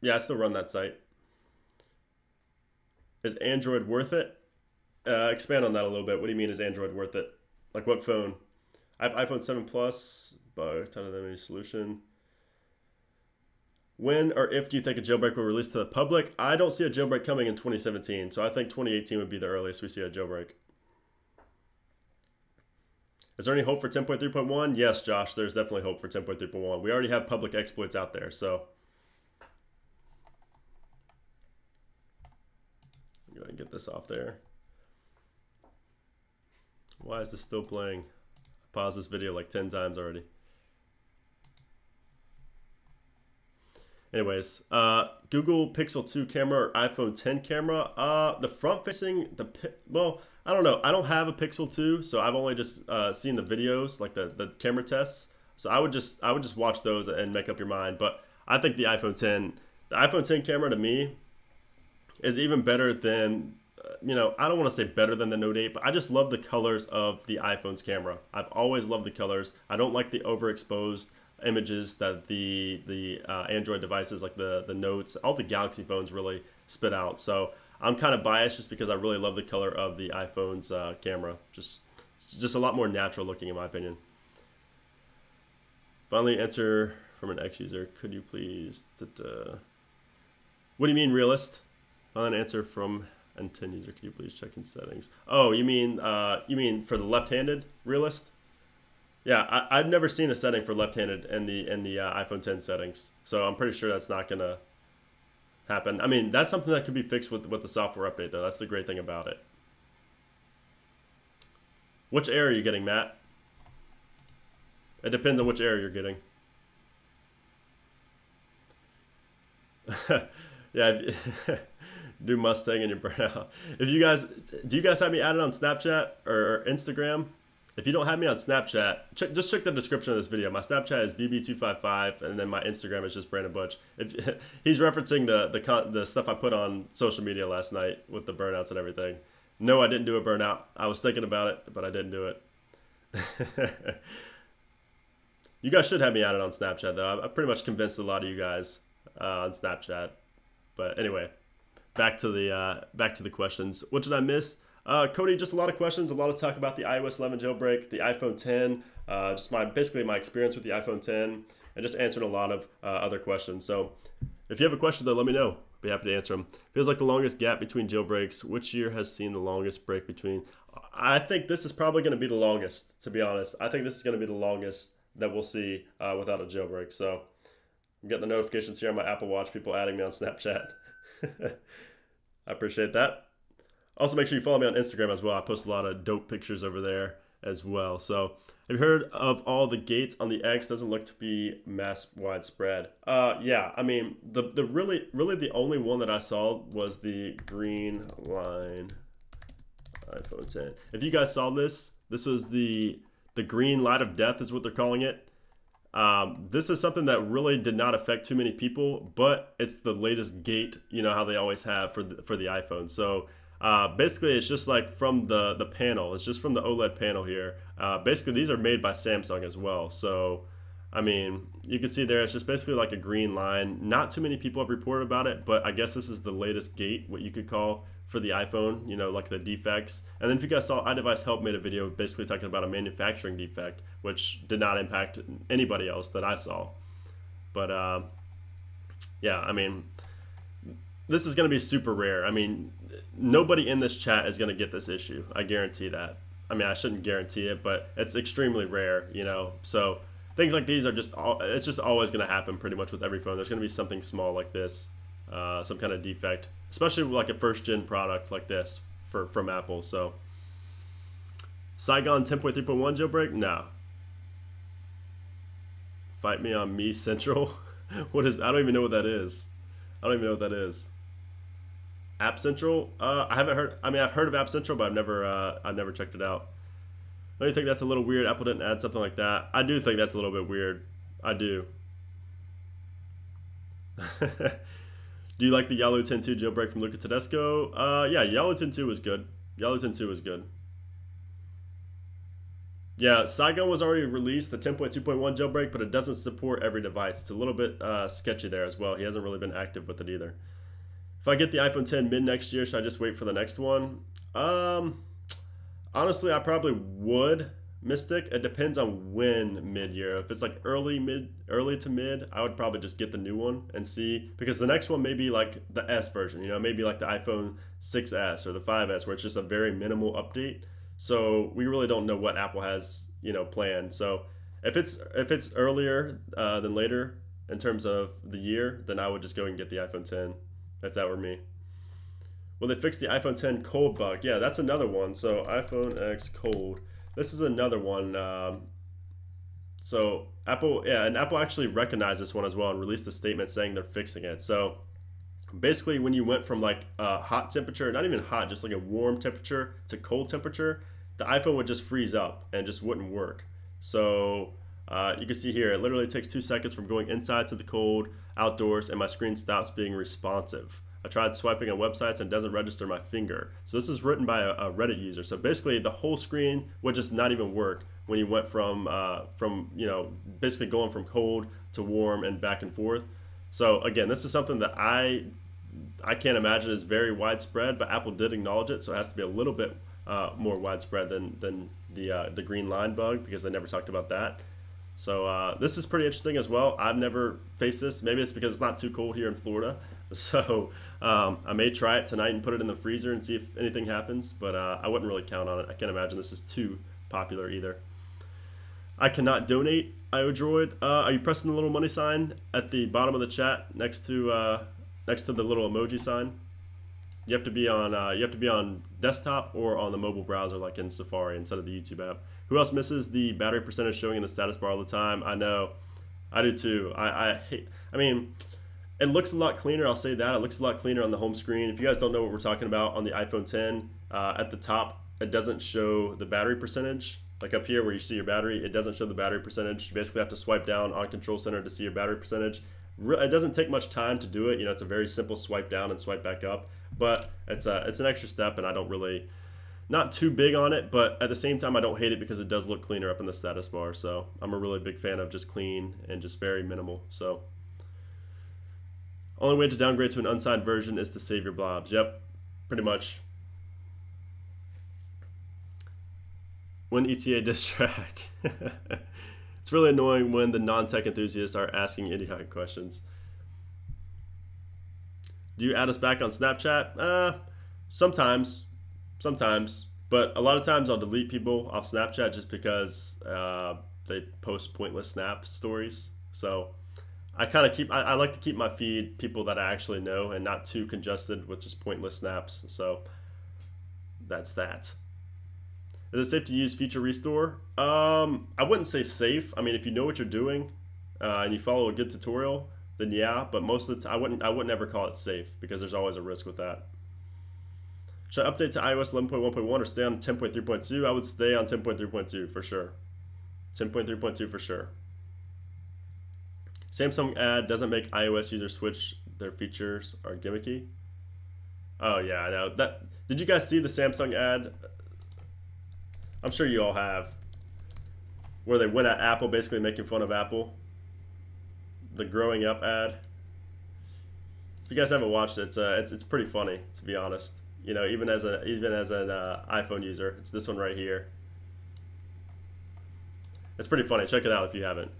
Yeah, I still run that site. Is Android worth it? Expand on that a little bit. What do you mean is Android worth it? Like what phone? I have iPhone 7 Plus, but a ton of them any solution. When or if do you think a jailbreak will release to the public? I don't see a jailbreak coming in 2017, so I think 2018 would be the earliest we see a jailbreak. Is there any hope for 10.3.1? Yes, Josh, there's definitely hope for 10.3.1. We already have public exploits out there, so. Go ahead and get this off there. Why is this still playing? I paused this video like 10 times already. Anyways, Google Pixel 2 camera or iPhone 10 camera. The front facing, well, I don't know. I don't have a Pixel 2, so I've only just seen the videos, like the camera tests. So I would just watch those and make up your mind. But I think the iPhone 10 camera to me is even better than, I don't want to say better than the Note 8, but I just love the colors of the iPhone's camera. I've always loved the colors. I don't like the overexposed images that the Android devices like the Notes, all the Galaxy phones really spit out. So I'm kind of biased just because I really love the color of the iPhone's camera. Just a lot more natural looking in my opinion. Finally, answer from an X user. Could you please? What do you mean, realist? Finally, answer from an 10 user. Could you please check in settings? Oh, you mean for the left-handed realist? Yeah, I've never seen a setting for left-handed in the iPhone 10 settings, so I'm pretty sure that's not gonna happen. I mean, that's something that could be fixed with the software update, though. That's the great thing about it. Which error are you getting, Matt? It depends on which error you're getting. Yeah, do Mustang and your burnout. Do you guys have me added on Snapchat or Instagram? If you don't have me on Snapchat, just check the description of this video. My Snapchat is bb255, and then my Instagram is just Brandon Butch. He's referencing the stuff I put on social media last night with the burnouts and everything. No, I didn't do a burnout. I was thinking about it, but I didn't do it. You guys should have me added on Snapchat, though. I've pretty much convinced a lot of you guys on Snapchat. But anyway, back to the questions. What did I miss? Cody, just a lot of questions, a lot of talk about the iOS 11 jailbreak, the iPhone 10, just basically my experience with the iPhone 10, and just answering a lot of other questions. So if you have a question, though, let me know. Be happy to answer them. Feels like the longest gap between jailbreaks. Which year has seen the longest break between? I think this is probably going to be the longest, to be honest. I think this is going to be the longest that we'll see without a jailbreak. So I'm getting the notifications here on my Apple Watch, people adding me on Snapchat. I appreciate that. Also, make sure you follow me on Instagram as well. I post a lot of dope pictures over there as well. So, have you heard of all the gates on the X? Doesn't look to be mass widespread. Yeah, I mean, the really the only one that I saw was the green line iPhone 10. If you guys saw this was the The green light of death is what they're calling it. This is something that really did not affect too many people, but it's the latest gate, you know, how they always have for the iPhone. So basically, it's just like from the panel. It's just from the OLED panel here. Basically, these are made by Samsung as well. So, I mean, you can see there, it's just basically like a green line. Not too many people have reported about it, but I guess this is the latest gate, what you could call, for the iPhone, you know, like the defects. And then if you guys saw, iDevice Help made a video basically talking about a manufacturing defect, which did not impact anybody else that I saw. But yeah, I mean, this is going to be super rare. I mean, nobody in this chat is going to get this issue. I guarantee that. I mean, I shouldn't guarantee it, but it's extremely rare, you know. So things like these are just, it's just always going to happen pretty much with every phone. There's going to be something small like this, some kind of defect, especially like a first-gen product like this from Apple. So Saigon 10.3.1 jailbreak? No. Fight me on Me Central? What is, I don't even know what that is. I don't even know what that is. App Central? I haven't heard. I mean, I've heard of App Central, but I've never checked it out. Don't you think that's a little weird? Apple didn't add something like that. I do think that's a little bit weird. I do. Do you like the Yalu 10.2 jailbreak from Luca Tedesco? Yeah, Yalu 10.2 was good. Yalu 10.2 was good. Yeah, Saigon was already released, the 10.2.1 jailbreak, but it doesn't support every device. It's a little bit sketchy there as well. He hasn't really been active with it either. If I get the iPhone 10 mid next year, should I just wait for the next one? Honestly, I probably would, Mystic. It depends on when mid-year. If it's like early to mid, I would probably just get the new one and see, because the next one may be like the S version, you know, maybe like the iPhone 6S or the 5S, where it's just a very minimal update. So we really don't know what Apple has, you know, planned. So if it's earlier than later in terms of the year, then I would just go and get the iPhone 10 if that were me. Will they fix the iPhone 10 cold bug? Yeah, that's another one. So iPhone X cold. This is another one. So Apple, yeah, and Apple actually recognized this one as well and released a statement saying they're fixing it. So basically, when you went from like a hot temperature, not even hot, just like a warm temperature to cold temperature, the iPhone would just freeze up and just wouldn't work. So you can see here, it literally takes 2 seconds from going inside to the cold, outdoors, and my screen stops being responsive. I tried swiping on websites and it doesn't register my finger. So this is written by a Reddit user. So basically, the whole screen would just not even work when you went from you know, basically going from cold to warm and back and forth. So again, this is something that I can't imagine is very widespread, but Apple did acknowledge it, so it has to be a little bit more widespread than the green line bug, because they never talked about that. So this is pretty interesting as well. I've never faced this. Maybe it's because it's not too cold here in Florida. So I may try it tonight and put it in the freezer and see if anything happens, but I wouldn't really count on it. I can't imagine this is too popular either. I cannot donate, iOdroid. Are you pressing the little money sign at the bottom of the chat next to the little emoji sign? You have to be on desktop or on the mobile browser, like in Safari instead of the YouTube app. Who else misses the battery percentage showing in the status bar all the time? I know, I do too. I mean, it looks a lot cleaner. I'll say that it looks a lot cleaner on the home screen. If you guys don't know what we're talking about, on the iPhone 10, at the top, it doesn't show the battery percentage. Like up here where you see your battery, it doesn't show the battery percentage. You basically have to swipe down on Control Center to see your battery percentage. It doesn't take much time to do it. You know, it's a very simple swipe down and swipe back up, but it's an extra step, and I don't really, not too big on it, but at the same time, I don't hate it because it does look cleaner up in the status bar. So I'm a really big fan of just clean and just very minimal. So only way to downgrade to an unsigned version is to save your blobs. Yep, pretty much. When ETA diss track. It's really annoying when the non-tech enthusiasts are asking idiotic questions. Do you add us back on Snapchat? Sometimes, but a lot of times I'll delete people off Snapchat just because they post pointless Snap stories. So I like to keep my feed people that I actually know and not too congested with just pointless snaps. So that's that. Is it safe to use Feature Restore? I wouldn't say safe. I mean, if you know what you're doing and you follow a good tutorial, then yeah. But most of the time, I wouldn't ever call it safe because there's always a risk with that. Should I update to iOS 11.1.1 or stay on 10.3.2? I would stay on 10.3.2 for sure. 10.3.2 for sure. Samsung ad doesn't make iOS users switch. Their features are gimmicky. Oh yeah, I know that. Did you guys see the Samsung ad? I'm sure you all have, where they went at Apple, basically making fun of Apple. The growing up ad. If you guys haven't watched it, it's pretty funny, to be honest. You know, even as an iPhone user, it's this one right here. It's pretty funny. Check it out if you haven't.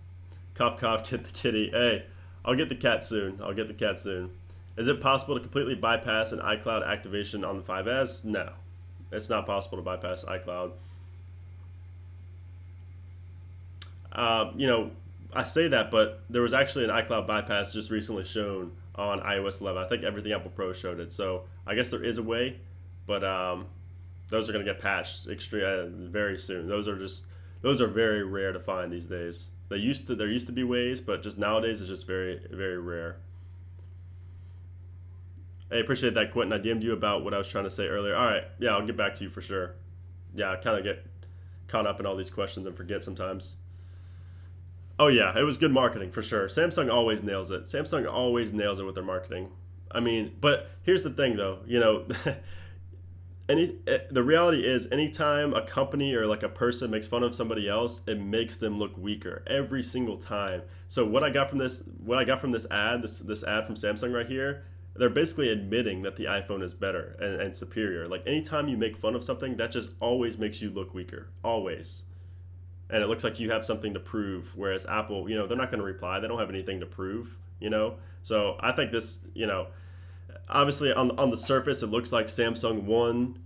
Cough, cough, get the kitty. Hey, I'll get the cat soon. I'll get the cat soon. Is it possible to completely bypass an iCloud activation on the 5S? No, it's not possible to bypass iCloud. You know, I say that, but there was actually an iCloud bypass just recently shown on iOS 11. I think everything Apple Pro showed it. So I guess there is a way, but those are going to get patched very soon. Those are very rare to find these days. There used to be ways, but just nowadays it's just very, very rare. Hey, appreciate that, Quentin. I DM'd you about what I was trying to say earlier. All right, yeah, I'll get back to you for sure. Yeah, I kind of get caught up in all these questions and forget sometimes. Oh yeah, it was good marketing for sure. Samsung always nails it. Samsung always nails it with their marketing. I mean, but here's the thing though, you know, the reality is anytime a company or like a person makes fun of somebody else, it makes them look weaker every single time. So what I got from this ad, this ad from Samsung right here, they're basically admitting that the iPhone is better and superior. Like anytime you make fun of something, that just always makes you look weaker, always. And it looks like you have something to prove, whereas Apple, you know, they're not going to reply. They don't have anything to prove, you know. So I think this, you know, obviously on the surface it looks like Samsung won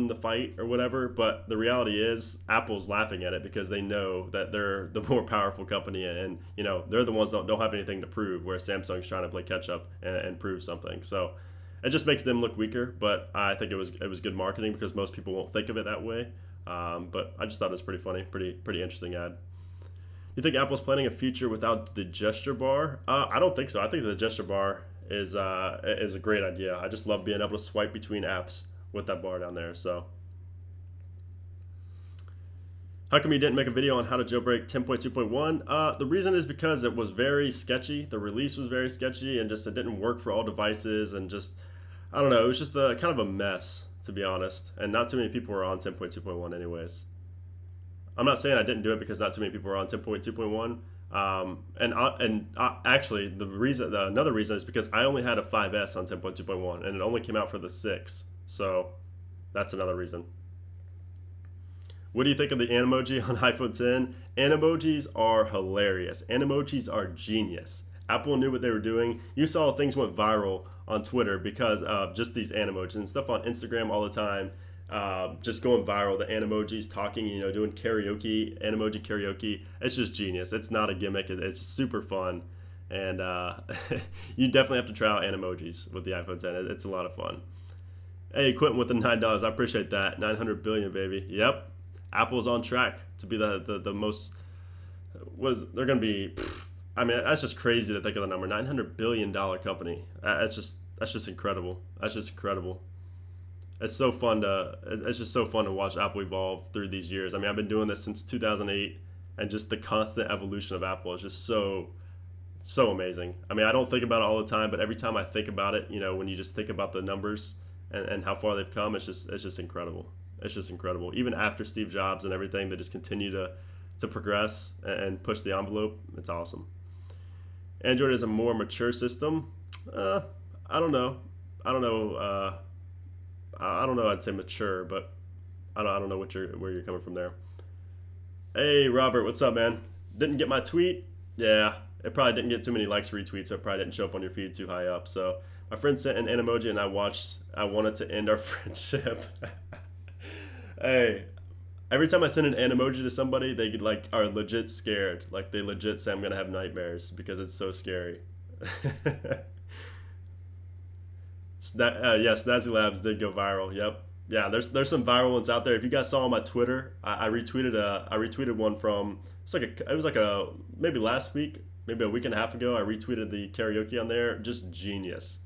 the fight or whatever, but the reality is Apple's laughing at it because they know that they're the more powerful company and you know they're the ones that don't have anything to prove, whereas Samsung's trying to play catch up and prove something. So it just makes them look weaker, but I think it was good marketing because most people won't think of it that way. But I just thought it was pretty funny, pretty interesting ad. You think Apple's planning a feature without the gesture bar? I don't think so. I think the gesture bar is a great idea. I just love being able to swipe between apps with that bar down there. So, how come you didn't make a video on how to jailbreak 10.2.1? The reason is because it was very sketchy. The release was very sketchy, and just it didn't work for all devices, and just I don't know. It was just kind of a mess, to be honest. And not too many people were on 10.2.1 anyways. I'm not saying I didn't do it because not too many people were on 10.2.1. Actually, another reason is because I only had a 5S on 10.2.1 and it only came out for the 6. So that's another reason. What do you think of the Animoji on iPhone 10? Animojis are hilarious. Animojis are genius. Apple knew what they were doing. You saw things went viral on Twitter because of just these Animojis and stuff on Instagram all the time. Just going viral, the Animojis talking, you know, doing karaoke, Animoji karaoke. It's just genius. It's not a gimmick. It's super fun. And you definitely have to try out Animojis with the iPhone 10. It's a lot of fun. Hey, Quentin with the $9. I appreciate that. 900 billion, baby. Yep. Apple's on track to be the most, they're going to be, I mean, that's just crazy to think of the number. $900 billion company. That's just incredible. That's just incredible. It's just so fun to watch Apple evolve through these years. I mean, I've been doing this since 2008, and just the constant evolution of Apple is just so amazing. I mean, I don't think about it all the time, but every time I think about it, you know, when you just think about the numbers and how far they've come, it's just incredible. It's just incredible. Even after Steve Jobs and everything, they just continue to progress and push the envelope. It's awesome. Android is a more mature system. I don't know. I don't know. I'd say mature, but I don't know where you're coming from there. Hey, Robert, what's up, man? Didn't get my tweet? Yeah, it probably didn't get too many likes, retweets, so it probably didn't show up on your feed too high up. So my friend sent an Animoji, and I wanted to end our friendship. Hey, every time I send an Animoji to somebody, they are legit scared. Like they legit say I'm gonna have nightmares because it's so scary. Yeah, Snazzy Labs did go viral. Yep. Yeah, there's some viral ones out there. If you guys saw on my Twitter, I retweeted one from maybe last week, maybe a week and a half ago. I retweeted the karaoke on there. Just genius,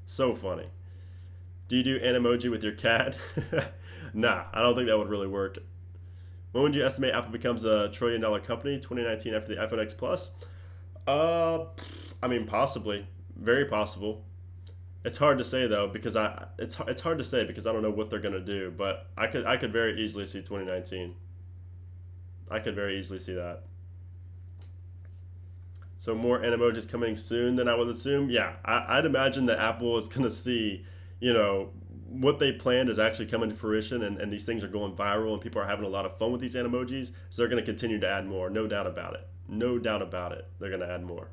so funny. Do you do Animoji with your cat? Nah, I don't think that would really work. When would you estimate Apple becomes a $1 trillion company? 2019 after the iPhone X Plus? I mean, possibly, very possible. It's hard to say though because it's hard to say because I don't know what they're gonna do. But I could very easily see 2019. I could very easily see that. So more Animojis coming soon than I would assume. Yeah, I'd imagine that Apple is gonna see, you know, what they planned is actually coming to fruition, and these things are going viral, and people are having a lot of fun with these Animojis. So they're gonna continue to add more, no doubt about it. No doubt about it. They're gonna add more.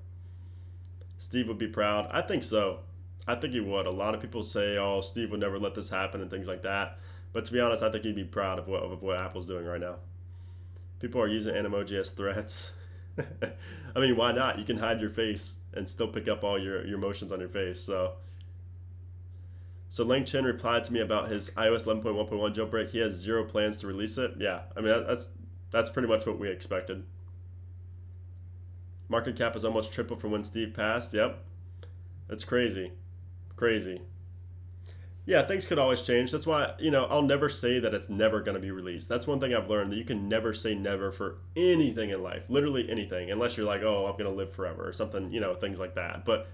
Steve would be proud. I think so. I think he would. A lot of people say, "Oh, Steve would never let this happen" and things like that. But to be honest, I think he'd be proud of what Apple's doing right now. People are using Animoji as threats. I mean, why not? You can hide your face and still pick up all your emotions on your face. So Lang Chen replied to me about his iOS 11.1.1 jailbreak. He has zero plans to release it. Yeah, I mean that's pretty much what we expected. Market cap is almost tripled from when Steve passed. Yep, that's crazy, crazy. Yeah, things could always change. That's why, you know, I'll never say that it's never going to be released. That's one thing I've learned, that you can never say never for anything in life, literally anything, unless you're like, oh, I'm going to live forever or something, you know, things like that. But,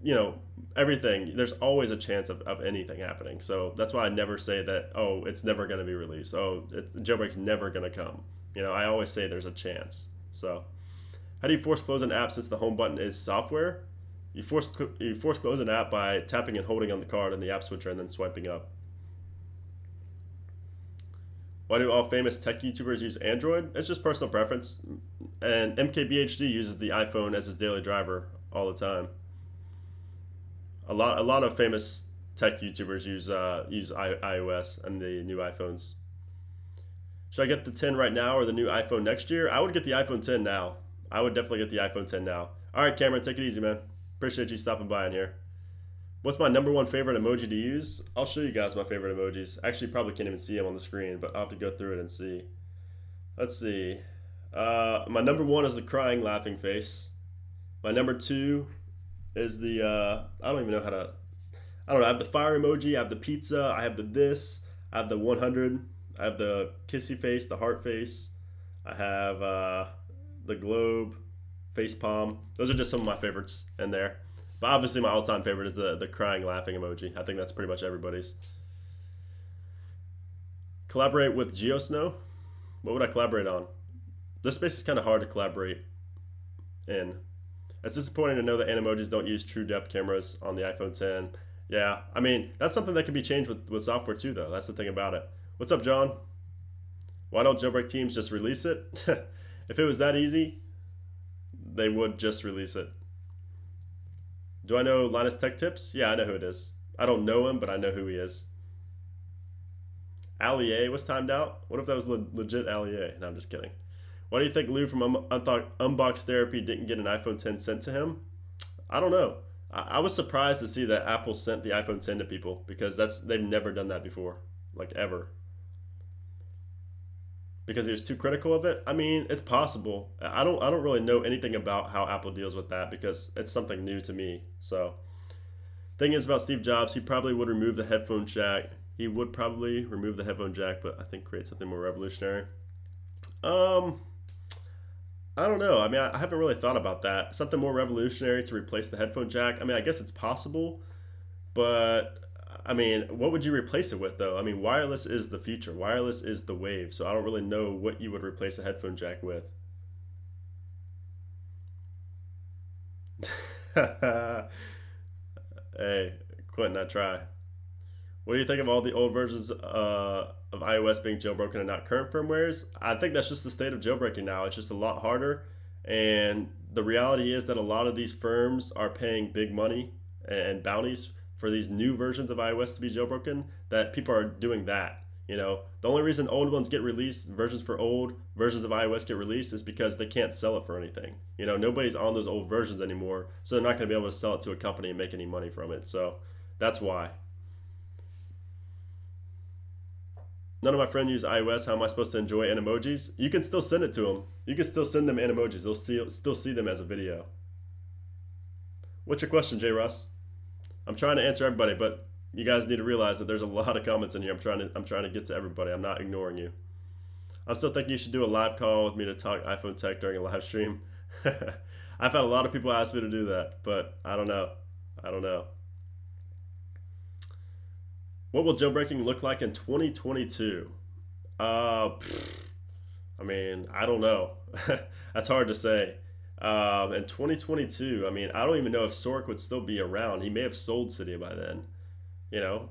you know, everything, there's always a chance of anything happening. So that's why I never say that, oh, it's never going to be released. Oh, jailbreak's never going to come. You know, I always say there's a chance. So how do you force close an app since the home button is software? You force close an app by tapping and holding on the card on the app switcher and then swiping up. Why do all famous tech YouTubers use Android? It's just personal preference. And MKBHD uses the iPhone as his daily driver all the time. A lot of famous tech YouTubers use iOS and the new iPhones. Should I get the 10 right now or the new iPhone next year? I would get the iPhone 10 now. I would definitely get the iPhone 10 now. All right, Cameron, take it easy, man. Appreciate you stopping by in here. What's my #1 favorite emoji to use? I'll show you guys my favorite emojis. Actually, probably can't even see them on the screen, but I'll have to go through it and see. Let's see. My #1 is the crying laughing face. My #2 is the, I don't even know how to, I don't know. I have the fire emoji, I have the pizza, I have the this, I have the 100, I have the kissy face, the heart face, I have the globe, face palm. Those are just some of my favorites in there. But obviously my all-time favorite is the crying laughing emoji. I think that's pretty much everybody's. Collaborate with GeoSnow? What would I collaborate on? This space is kind of hard to collaborate in. It's disappointing to know that Animojis don't use true depth cameras on the iPhone 10. Yeah, I mean, that's something that can be changed with software too, though. That's the thing about it. What's up, John? Why don't jailbreak teams just release it? If it was that easy, they would just release it. Do I know Linus Tech Tips? Yeah, I know who it is. I don't know him, but I know who he is. Ali A was timed out? What if that was legit Ali A? No, I'm just kidding. Why do you think Lou from Unbox Therapy didn't get an iPhone 10 sent to him? I don't know. I was surprised to see that Apple sent the iPhone 10 to people because they've never done that before, like ever. Because he was too critical of it. I mean, it's possible. I don't really know anything about how Apple deals with that because it's something new to me. So, thing is about Steve Jobs, he probably would remove the headphone jack. He would probably remove the headphone jack, but I think create something more revolutionary. I don't know. I mean, I haven't really thought about that. Something more revolutionary to replace the headphone jack. I mean, I guess it's possible, but I mean, what would you replace it with, though? I mean, wireless is the future. Wireless is the wave. So I don't really know what you would replace a headphone jack with. Hey, Quentin, I try. What do you think of all the old versions of iOS being jailbroken and not current firmwares? I think that's just the state of jailbreaking now. It's just a lot harder. And the reality is that a lot of these firms are paying big money and bounties for these new versions of iOS to be jailbroken, that people are doing that. You know, the only reason old ones get released, versions for old versions of iOS get released, is because they can't sell it for anything. You know, nobody's on those old versions anymore, so they're not going to be able to sell it to a company and make any money from it. So that's why. None of my friends use iOS. How am I supposed to enjoy Animojis? You can still send it to them. You can still send them Animojis. They'll still see them as a video. What's your question, J. Russ? I'm trying to answer everybody, but you guys need to realize that there's a lot of comments in here. I'm trying to get to everybody. I'm not ignoring you. I'm still thinking you should do a live call with me to talk iPhone tech during a live stream. I've had a lot of people ask me to do that, but I don't know. I don't know. What will jailbreaking look like in 2022? I mean, I don't know. That's hard to say. In 2022, I mean, I don't even know if Sork would still be around. He may have sold Cydia by then, you know,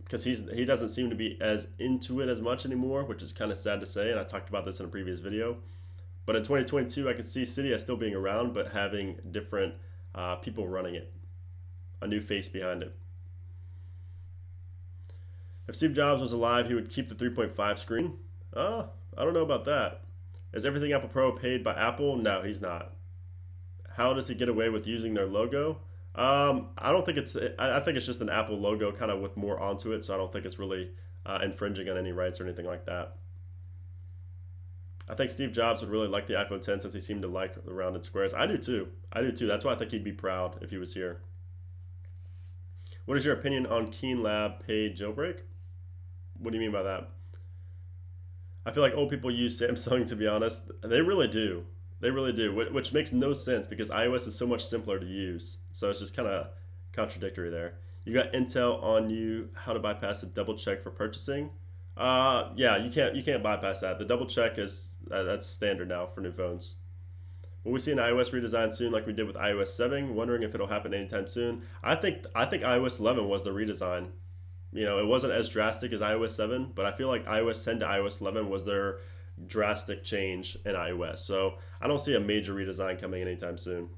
because he doesn't seem to be as into it as much anymore, which is kind of sad to say. And I talked about this in a previous video. But in 2022, I could see Cydia still being around, but having different people running it, a new face behind it. If Steve Jobs was alive, he would keep the 3.5 screen. I don't know about that. Is everything Apple Pro paid by Apple? No, he's not. How does he get away with using their logo? I don't think it's. I think it's just an Apple logo, kind of with more onto it. So I don't think it's really infringing on any rights or anything like that. I think Steve Jobs would really like the iPhone 10 since he seemed to like the rounded squares. I do too. I do too. That's why I think he'd be proud if he was here. What is your opinion on Keen Lab paid jailbreak? What do you mean by that? I feel like old people use Samsung, to be honest. They really do. They really do, which makes no sense because iOS is so much simpler to use. So it's just kind of contradictory there. You got Intel on you, how to bypass the double check for purchasing. Yeah, you can't bypass that. The double check is that's standard now for new phones. Will we see an iOS redesign soon like we did with iOS 7? Wondering if it'll happen anytime soon. I think iOS 11 was the redesign. You know, it wasn't as drastic as iOS 7, but I feel like iOS 10 to iOS 11 was their drastic change in iOS. So I don't see a major redesign coming anytime soon.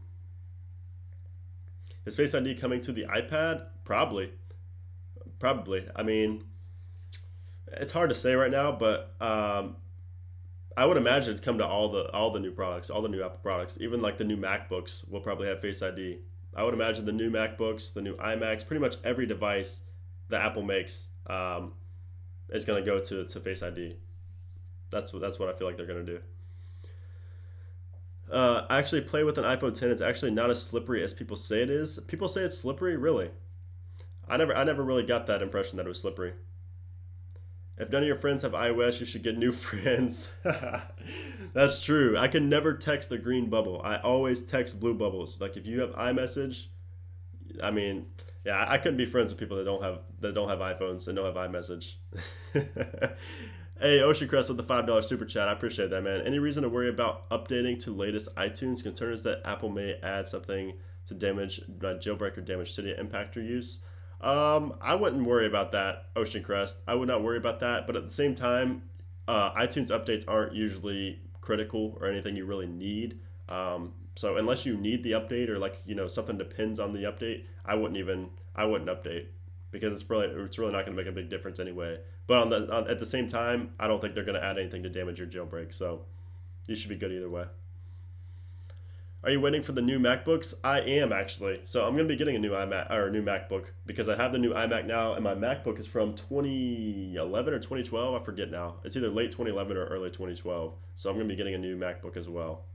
Is Face ID coming to the iPad? Probably. I mean, it's hard to say right now, but I would imagine it'd come to all the new products, all the new Apple products. Even like the new MacBooks will probably have Face ID. I would imagine the new MacBooks, the new iMacs, pretty much every device that Apple makes is going to go to Face ID. That's what I feel like they're going to do. I actually play with an iPhone 10. It's actually not as slippery as people say it is. People say it's slippery, really. I never really got that impression that it was slippery. If none of your friends have iOS, you should get new friends. That's true. I can never text the green bubble. I always text blue bubbles. Like if you have iMessage, I mean, yeah, I couldn't be friends with people that don't have iPhones and don't have iMessage. Hey, Ocean Crest with the $5 super chat. I appreciate that, man. Any reason to worry about updating to latest iTunes? Concern is that Apple may add something to damage jailbreak or damage Cydia impact your use. I wouldn't worry about that, Ocean Crest. I would not worry about that. But at the same time, iTunes updates aren't usually critical or anything you really need. So unless you need the update or like something depends on the update, I wouldn't update because it's really not going to make a big difference anyway. But at the same time, I don't think they're going to add anything to damage your jailbreak. So you should be good either way. Are you waiting for the new MacBooks? I am actually. So I'm going to be getting a new iMac or a new MacBook because I have the new iMac now, and my MacBook is from 2011 or 2012. I forget now. It's either late 2011 or early 2012. So I'm going to be getting a new MacBook as well.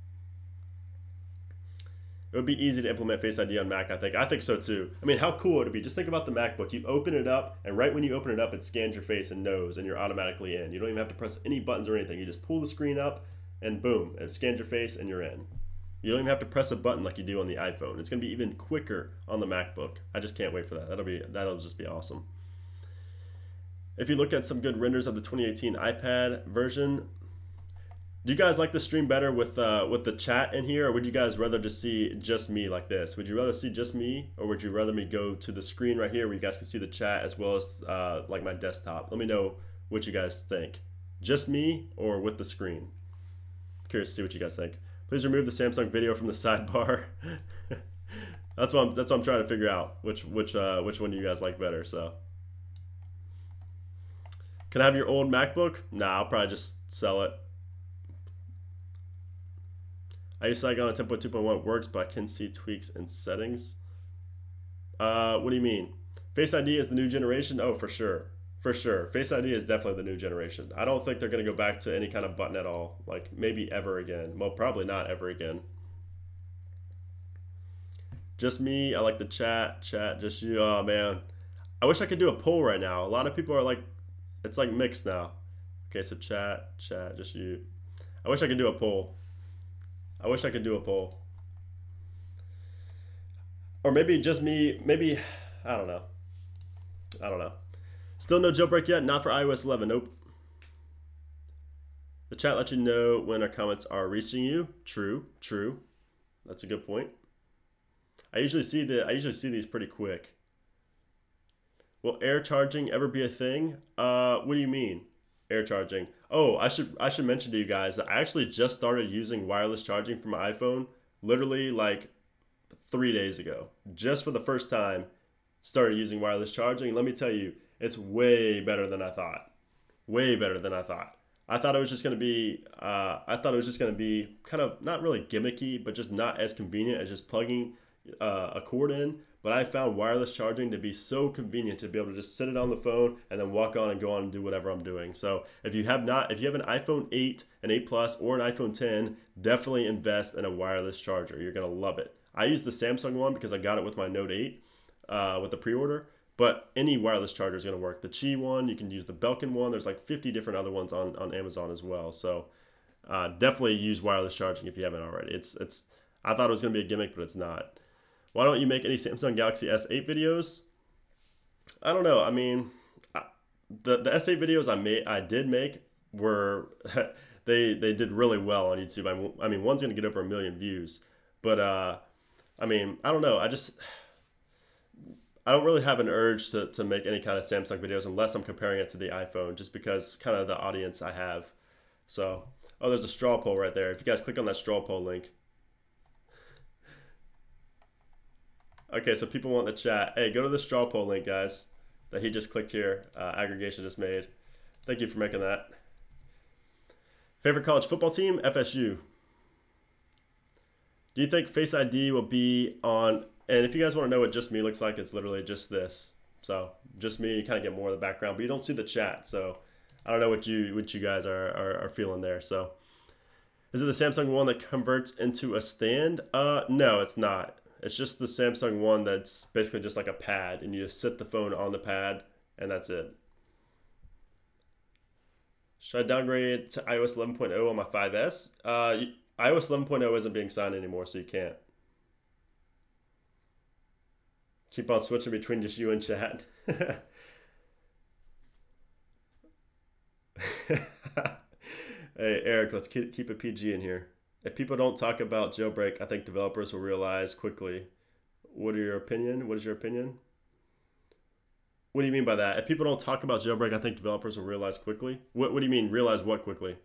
It would be easy to implement Face ID on Mac, I think. I think so too. I mean, how cool would it be? Just think about the MacBook. You open it up, and right when you open it up, it scans your face and knows, and you're automatically in. You don't even have to press any buttons or anything. You just pull the screen up, and boom, it scans your face, and you're in. You don't even have to press a button like you do on the iPhone. It's going to be even quicker on the MacBook. I just can't wait for that. That'll just be awesome. If you look at some good renders of the 2018 iPad version, do you guys like the stream better with the chat in here, or would you guys rather just see just me like this? Would you rather see just me, or would you rather me go to the screen right here where you guys can see the chat as well as like my desktop? Let me know what you guys think. Just me or with the screen? Curious to see what you guys think. Please remove the Samsung video from the sidebar. That's what I'm trying to figure out. Which one do you guys like better? So, can I have your old MacBook? Nah, I'll probably just sell it. I use Saigon on 10.2.1 works, but I can see tweaks in settings. What do you mean? Face ID is the new generation? Oh, for sure. For sure. Face ID is definitely the new generation. I don't think they're going to go back to any kind of button at all. Like, maybe ever again. Well, probably not ever again. Just me. I like the chat. Chat, just you. Oh, man. I wish I could do a poll right now. A lot of people are like, it's like mixed now. Okay, so chat, just you. I wish I could do a poll. I wish I could do a poll. Or maybe just me, maybe, I don't know. I don't know. Still no jailbreak yet, not for iOS 11, nope. The chat lets you know when our comments are reaching you. True, true. That's a good point. I usually see these pretty quick. Will air charging ever be a thing? What do you mean? Air charging. Oh, I should mention to you guys that I actually just started using wireless charging for my iPhone literally like 3 days ago. Just for the first time started using wireless charging. Let me tell you, it's way better than I thought. Way better than I thought. I thought it was just going to be kind of not really gimmicky, but just not as convenient as just plugging a cord in. But I found wireless charging to be so convenient to be able to just sit it on the phone and then walk on and go on and do whatever I'm doing. So if you have an iPhone 8, an 8 Plus, or an iPhone 10, definitely invest in a wireless charger. You're going to love it. I use the Samsung one because I got it with my Note 8 with the pre-order. But any wireless charger is going to work. The Qi one, you can use the Belkin one. There's like 50 different other ones on Amazon as well. So definitely use wireless charging if you haven't already. I thought it was going to be a gimmick, but it's not. Why don't you make any Samsung Galaxy S8 videos? I don't know. I mean, the S8 videos I did make were they did really well on YouTube. I mean, one's going to get over 1 million views, but I mean, I don't know. I don't really have an urge to make any kind of Samsung videos unless I'm comparing it to the iPhone, just because kind of the audience I have. So, oh, there's a straw poll right there. If you guys click on that straw poll link. Okay, so people want the chat. Hey, go to the straw poll link, guys, that he just clicked here. Aggregation just made. Thank you for making that. Favorite college football team? FSU. Do you think Face ID will be on... And if you guys want to know what just me looks like, it's literally just this. So just me, you kind of get more of the background, but you don't see the chat. So I don't know what you guys are feeling there. So is it the Samsung one that converts into a stand? No, it's not. It's just the Samsung one that's basically just like a pad, and you just sit the phone on the pad, and that's it. Should I downgrade to iOS 11.0 on my 5S? iOS 11.0 isn't being signed anymore, so you can't. Keep on switching between just you and chat. Hey, Eric, let's keep a PG in here. If people don't talk about jailbreak, I think developers will realize quickly. What is your opinion? What is your opinion? What do you mean by that? If people don't talk about jailbreak, I think developers will realize quickly. What do you mean, realize what quickly?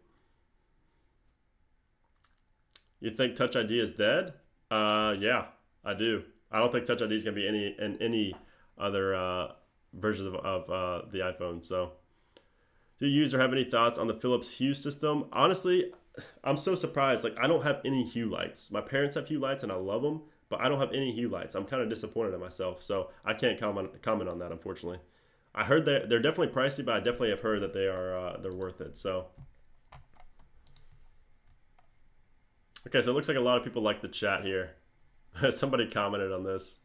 You think Touch ID is dead? Yeah, I do. I don't think Touch ID is going to be in any other versions of the iPhone. So, do you use or have any thoughts on the Philips Hue system? Honestly, I'm so surprised. Like, I don't have any Hue lights. My parents have Hue lights, and I love them, but I don't have any Hue lights. I'm kind of disappointed in myself, so I can't comment on that, unfortunately. I heard that they're definitely pricey, but I definitely have heard that they're worth it. So, okay, so it looks like a lot of people like the chat here. Somebody commented on this.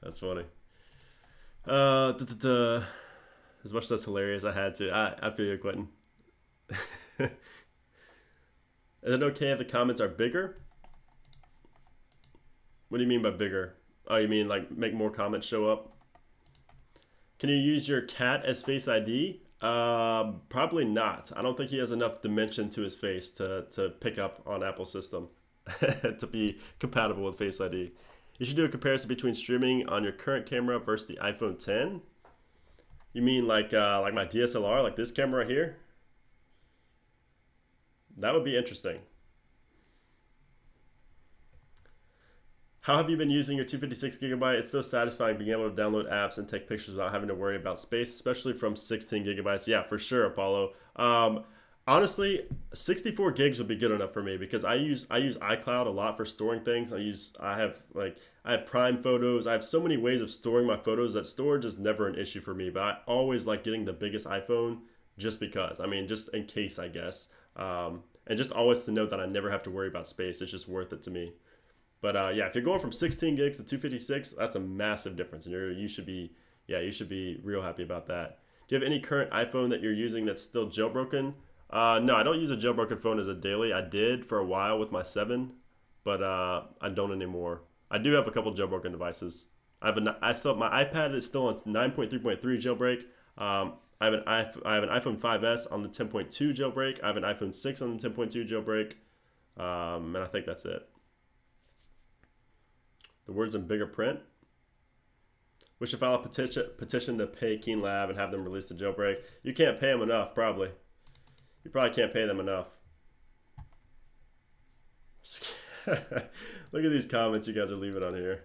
That's funny. As much as that's hilarious, I had to. I feel you, Quentin. Is it okay if the comments are bigger? What do you mean by bigger? Oh, you mean like make more comments show up? Can you use your cat as Face ID? Probably not. I don't think he has enough dimension to his face to pick up on Apple's system to be compatible with Face ID. You should do a comparison between streaming on your current camera versus the iPhone 10. You mean like my DSLR, like this camera right here? That would be interesting. How have you been using your 256 gigabyte? It's so satisfying being able to download apps and take pictures without having to worry about space, especially from 16 gigabytes. Yeah, for sure, Apollo. Honestly, 64 gigs would be good enough for me because I use iCloud a lot for storing things. I have Prime Photos. I have so many ways of storing my photos that storage is never an issue for me. But I always like getting the biggest iPhone just because. I mean, just in case, I guess. And just always to know that I never have to worry about space. It's just worth it to me. But yeah, if you're going from 16 gigs to 256, that's a massive difference, and you should be real happy about that. Do you have any current iPhone that you're using that's still jailbroken? No, I don't use a jailbroken phone as a daily. I did for a while with my 7, but I don't anymore. I do have a couple jailbroken devices. I still have my iPad is still on 9.3.3 jailbreak. I have an iPhone 5S on the 10.2 jailbreak. I have an iPhone 6 on the 10.2 jailbreak, and I think that's it. The words in bigger print. We should file a petition to pay Keen Lab and have them release the jailbreak. You can't pay them enough, probably. You probably can't pay them enough. Look at these comments you guys are leaving on here.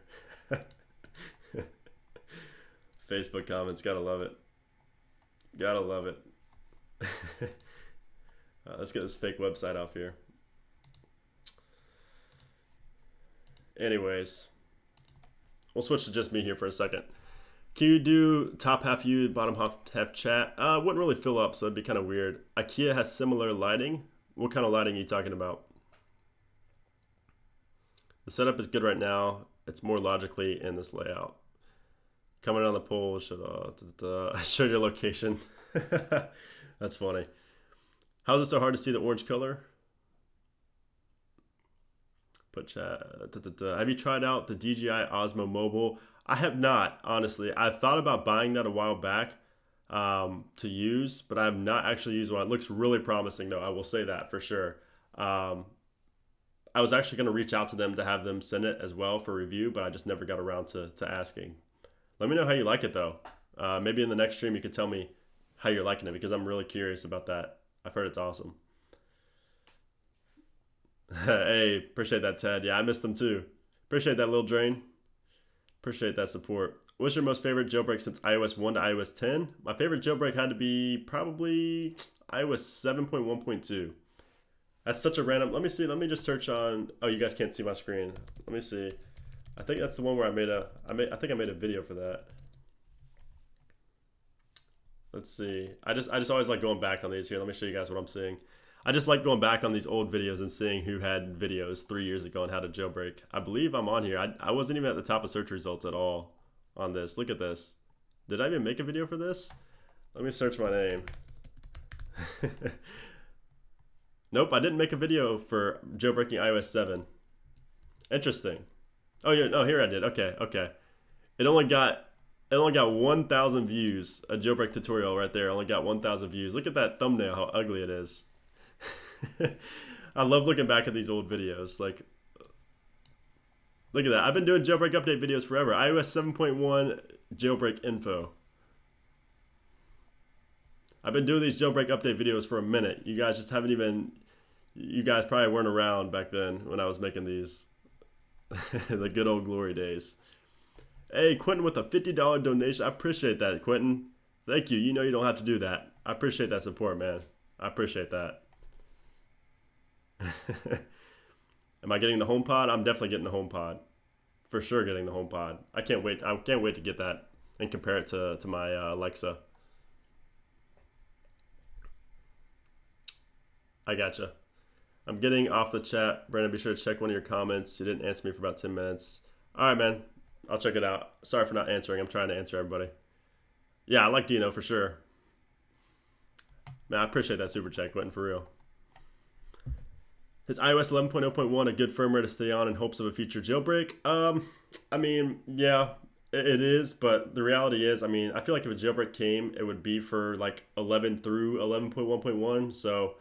Facebook comments, gotta love it. Gotta love it. Let's get this fake website off here. Anyways, we'll switch to just me here for a second. Can you do top half you, bottom half chat? Wouldn't really fill up, so it'd be kind of weird. IKEA has similar lighting. What kind of lighting are you talking about? The setup is good right now. It's more logically in this layout. Coming on the poll, should show your location. That's funny. How is it so hard to see the orange color? Put chat. Have you tried out the DJI Osmo Mobile? I have not, honestly. I thought about buying that a while back to use, but I have not actually used one. It looks really promising, though. I will say that for sure. I was actually going to reach out to them to have them send it as well for review, but I just never got around to asking. Let me know how you like it, though. Maybe in the next stream you could tell me how you're liking it, because I'm really curious about that. I've heard it's awesome. Hey, appreciate that, Ted. Yeah, I missed them too. Appreciate that, Lil Drain. Appreciate that support. What's your most favorite jailbreak since iOS 1 to iOS 10? My favorite jailbreak had to be probably iOS 7.1.2. That's such a random. Let me see. Let me just search on. Oh, you guys can't see my screen. Let me see. I think that's the one where I think I made a video for that. Let's see. I just always like going back on these here. Let me show you guys what I'm seeing. I just like going back on these old videos and seeing who had videos 3 years ago on how to jailbreak. I believe I'm on here. I wasn't even at the top of search results at all on this. Look at this. Did I even make a video for this? Let me search my name. Nope, I didn't make a video for jailbreaking iOS 7. Interesting. Oh yeah, no, here I did. Okay, okay. It only got 1,000 views. A jailbreak tutorial right there only got 1,000 views. Look at that thumbnail, how ugly it is. I love looking back at these old videos. Like, look at that. I've been doing jailbreak update videos forever. iOS 7.1 jailbreak info. I've been doing these jailbreak update videos for a minute. You guys just haven't even, you guys probably weren't around back then when I was making these. The good old glory days. Hey, Quentin with a $50 donation. I appreciate that, Quentin. Thank you. You know you don't have to do that. I appreciate that support, man. I appreciate that. Am I getting the HomePod? I'm definitely getting the HomePod. For sure getting the HomePod. I can't wait. I can't wait to get that and compare it to my Alexa. I gotcha. I'm getting off the chat. Brandon, be sure to check one of your comments. You didn't answer me for about 10 minutes. All right, man. I'll check it out. Sorry for not answering. I'm trying to answer everybody. Yeah, I like Dino for sure. Man, I appreciate that super chat, Quentin, for real. Is iOS 11.0.1 a good firmware to stay on in hopes of a future jailbreak? I mean, yeah, it is, but the reality is, I mean, I feel like if a jailbreak came, it would be for like 11 through 11.1.1. So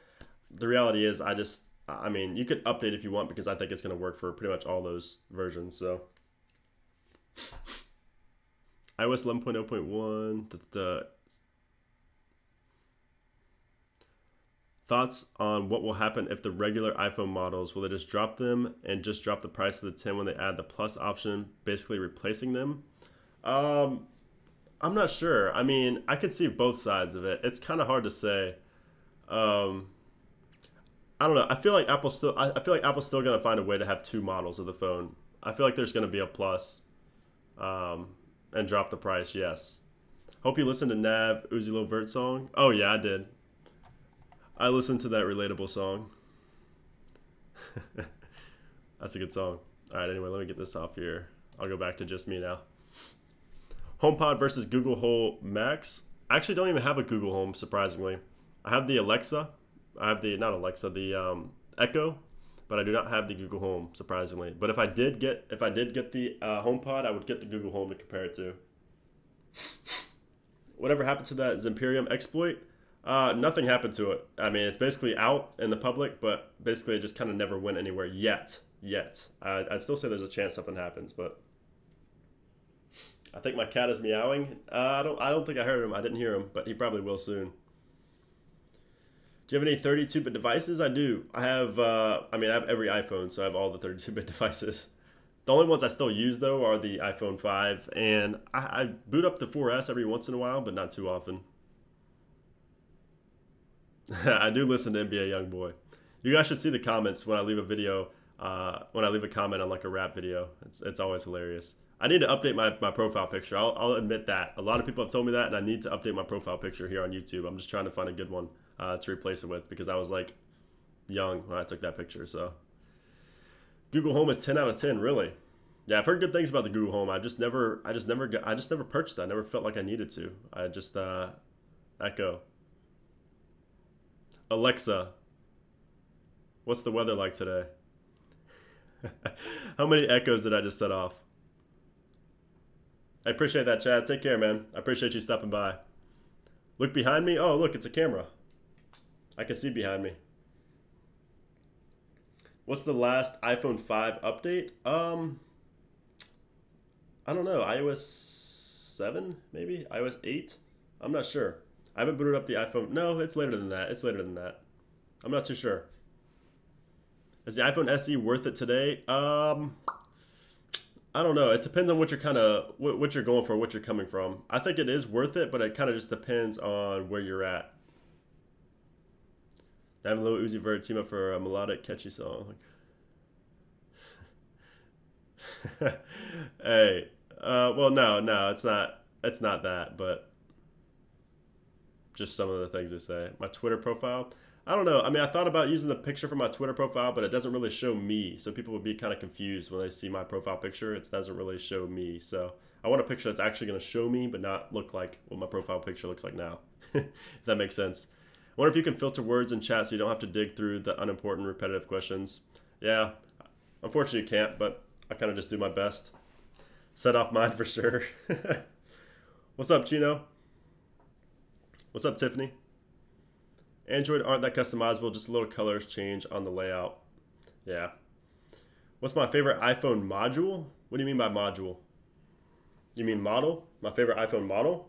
the reality is, I mean, you could update if you want, because I think it's going to work for pretty much all those versions. So iOS 11.0.1. Thoughts on what will happen if the regular iPhone models, will they just drop them and just drop the price of the 10 when they add the Plus option, basically replacing them? I'm not sure. I mean, I could see both sides of it. It's kind of hard to say. I don't know. I feel like Apple's still going to find a way to have two models of the phone. I feel like there's going to be a Plus and drop the price, yes. Hope you listened to Nav Uzi Lil Vert song. Oh, yeah, I did. I listened to that relatable song. That's a good song. All right, anyway, let me get this off here. I'll go back to just me now. HomePod versus Google Home Max. I actually don't even have a Google Home, surprisingly. I have the Alexa. I have the, not Alexa, the Echo, but I do not have the Google Home, surprisingly. But if I did get the HomePod, I would get the Google Home to compare it to. Whatever happened to that Zimperium exploit? Nothing happened to it. I mean, it's basically out in the public, but basically it just kind of never went anywhere yet. I'd still say there's a chance something happens, but I think my cat is meowing. I don't think I heard him. I didn't hear him, but he probably will soon. Do you have any 32-bit devices? I do. I have I have every iPhone, so I have all the 32-bit devices. The only ones I still use, though, are the iPhone 5, and I boot up the 4S every once in a while, but not too often. I do listen to NBA Youngboy. You guys should see the comments when I leave a video, when I leave a comment on like a rap video. It's always hilarious. I need to update my profile picture. I'll admit that. A lot of people have told me that, and I need to update my profile picture here on YouTube. I'm just trying to find a good one to replace it with, because I was like young when I took that picture. So Google Home is 10 out of 10, really. Yeah, I've heard good things about the Google Home. I just never purchased it. I never felt like I needed to. I just Echo. Alexa, what's the weather like today? How many echoes did I just set off? I appreciate that, Chad. Take care, man. I appreciate you stopping by. Look behind me. Oh, look, it's a camera. I can see behind me. What's the last iPhone 5 update? I don't know. iOS 7, maybe? iOS 8? I'm not sure. I haven't booted up the iPhone. No, it's later than that. It's later than that. I'm not too sure. Is the iPhone SE worth it today? I don't know. It depends on what you're what you're going for, what you're coming from. I think it is worth it, but it kind of just depends on where you're at. Having Lil Uzi Vert team up for a melodic, catchy song. Hey, well, no, it's not. It's not that, but just some of the things they say. My Twitter profile. I don't know. I mean, I thought about using the picture from my Twitter profile, but it doesn't really show me. So people would be kind of confused when they see my profile picture. It doesn't really show me. So I want a picture that's actually going to show me, but not look like what my profile picture looks like now. If that makes sense. I wonder if you can filter words in chat so you don't have to dig through the unimportant, repetitive questions. Yeah, unfortunately you can't, but I kind of just do my best. Set off mine for sure. What's up, Chino? What's up, Tiffany? Android aren't that customizable, just a little colors change on the layout. Yeah. What's my favorite iPhone module? What do you mean by module? You mean model? My favorite iPhone model?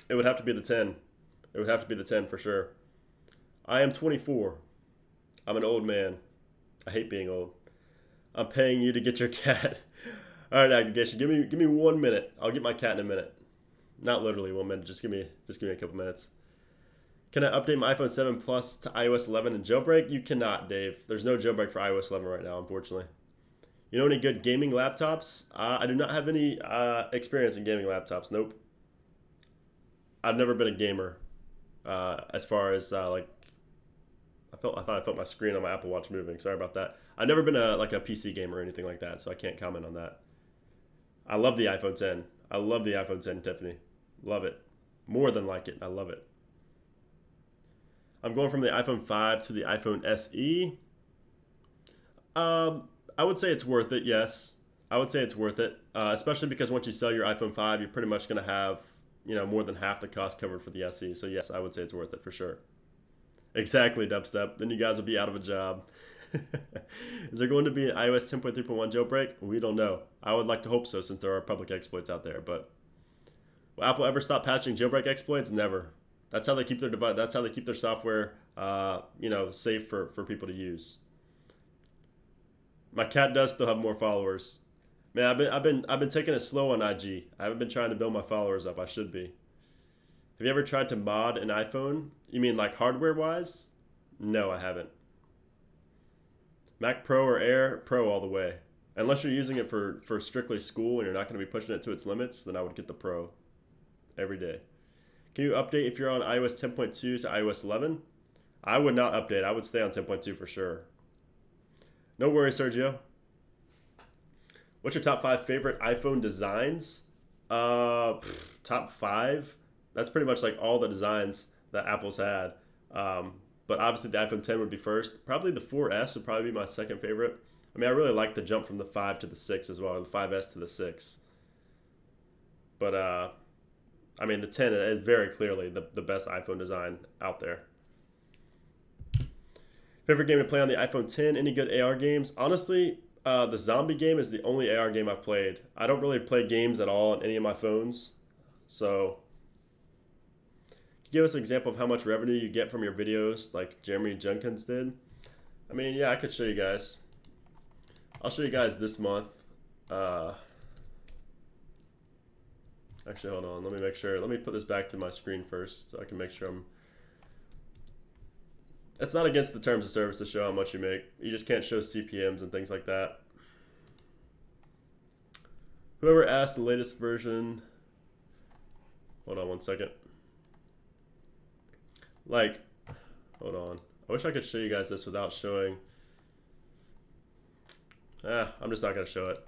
It would have to be the 10. It would have to be the 10 for sure. I am 24. I'm an old man. I hate being old. I'm paying you to get your cat. All right, aggregation. Give me 1 minute. I'll get my cat in a minute. Not literally 1 minute. Just give me a couple minutes. Can I update my iPhone 7 Plus to iOS 11 and jailbreak? You cannot, Dave. There's no jailbreak for iOS 11 right now, unfortunately. You know any good gaming laptops? I do not have any experience in gaming laptops. Nope. I've never been a gamer. As far as like, I thought I felt my screen on my Apple Watch moving. Sorry about that. I've never been a PC gamer or anything like that, so I can't comment on that. I love the iPhone 10. I love the iPhone 10, Tiffany. Love it. More than like it. I love it. I'm going from the iPhone 5 to the iPhone SE. I would say it's worth it, yes. I would say it's worth it, especially because once you sell your iPhone 5, you're pretty much going to have, more than half the cost covered for the SE. So yes, I would say it's worth it for sure. Exactly, Dubstep. Then you guys will be out of a job. Is there going to be an iOS 10.3.1 jailbreak? We don't know. I would like to hope so, since there are public exploits out there. But will Apple ever stop patching jailbreak exploits? Never. That's how they keep their device. That's how they keep their software, safe for people to use. My cat does still have more followers. Man, I've been taking it slow on IG. I haven't been trying to build my followers up. I should be. Have you ever tried to mod an iPhone? You mean like hardware wise? No, I haven't. Mac Pro or Air? Pro all the way. Unless you're using it for strictly school and you're not going to be pushing it to its limits, then I would get the Pro every day. Can you update if you're on iOS 10.2 to iOS 11? I would not update. I would stay on 10.2 for sure. No worries, Sergio. What's your top 5 favorite iPhone designs? Top 5? that's pretty much like all the designs that Apple's had. But obviously the iPhone 10 would be first. Probably the 4S would probably be my second favorite. I mean, I really like the jump from the 5 to the 6 as well, or the 5S to the 6. But I mean, the 10 is very clearly the best iPhone design out there. Favorite game to play on the iPhone 10? Any good AR games? Honestly, the zombie game is the only AR game I've played. I don't really play games at all on any of my phones. So, can you give us an example of how much revenue you get from your videos like Jeremy Jenkins did? I mean, yeah, I could show you guys. I'll show you guys this month. Actually, hold on. Let me make sure. Let me put this back to my screen first so I can make sure I'm... It's not against the terms of service to show how much you make. You just can't show CPMs and things like that. Whoever asked the latest version... Hold on one second. Like, hold on. I wish I could show you guys this without showing... I'm just not going to show it.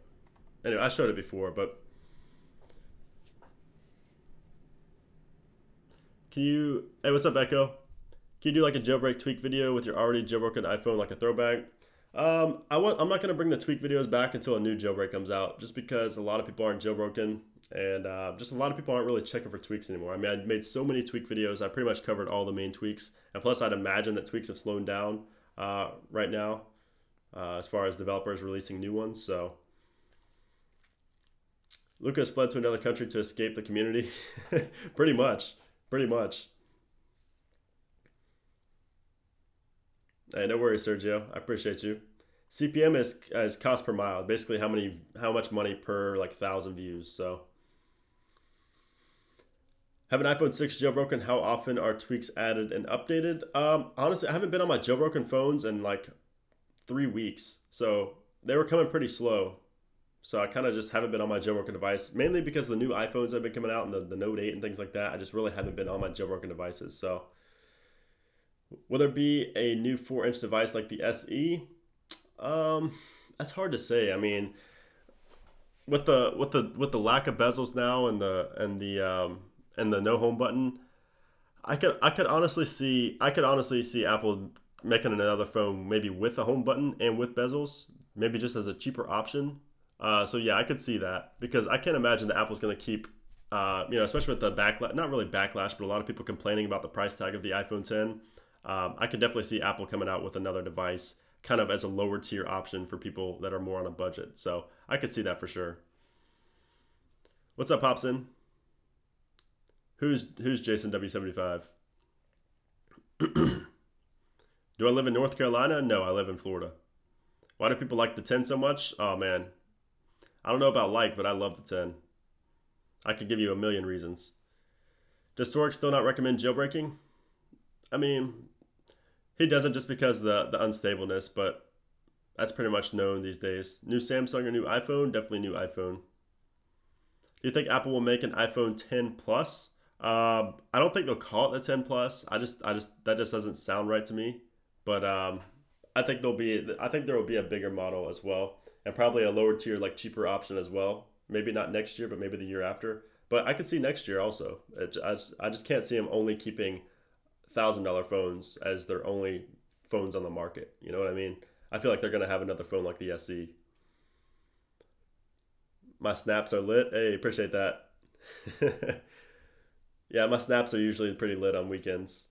Anyway, I showed it before, but... Can you... Hey, what's up, Echo? Can you do like a jailbreak tweak video with your already jailbroken iPhone, like a throwback? I'm not going to bring the tweak videos back until a new jailbreak comes out, just because a lot of people aren't jailbroken, and just a lot of people aren't really checking for tweaks anymore. I mean, I made so many tweak videos. I pretty much covered all the main tweaks, and plus I'd imagine that tweaks have slowed down right now as far as developers releasing new ones. So Lucas fled to another country to escape the community. Pretty much. Hey, no worries, Sergio. I appreciate you. CPM is cost per mile, basically how much money per like 1,000 views. So, have an iPhone 6 jailbroken. How often are tweaks added and updated? Honestly, I haven't been on my jailbroken phones in like 3 weeks, so they were coming pretty slow. So I kind of just haven't been on my jailbroken device, mainly because the new iPhones have been coming out and the Note 8 and things like that. I just really haven't been on my jailbroken devices. So, will there be a new 4-inch device like the SE? That's hard to say. I mean, with the lack of bezels now and the no home button, I could honestly see Apple making another phone maybe with a home button and with bezels, maybe just as a cheaper option. So yeah, I could see that, because I can't imagine that Apple's going to keep, especially with the backlash, not really backlash, but a lot of people complaining about the price tag of the iPhone 10. I could definitely see Apple coming out with another device kind of as a lower tier option for people that are more on a budget. So I could see that for sure. What's up, Hobson? Who's Jason W75? Do I live in North Carolina? No, I live in Florida. Why do people like the 10 so much? Oh man, I don't know about like, but I love the 10. I could give you a million reasons. Does Sorek still not recommend jailbreaking? I mean, he doesn't, just because the unstableness, but that's pretty much known these days. New Samsung or new iPhone? Definitely new iPhone. Do you think Apple will make an iPhone 10 Plus? I don't think they'll call it the 10 Plus. That just doesn't sound right to me. But I think there will be a bigger model as well, and probably a lower tier, like cheaper option as well. Maybe not next year, but maybe the year after. But I could see next year also. I just can't see them only keeping $1,000 phones as their only phones on the market. You know what I mean? I feel like they're going to have another phone like the SE. My snaps are lit. Hey, appreciate that. Yeah, my snaps are usually pretty lit on weekends.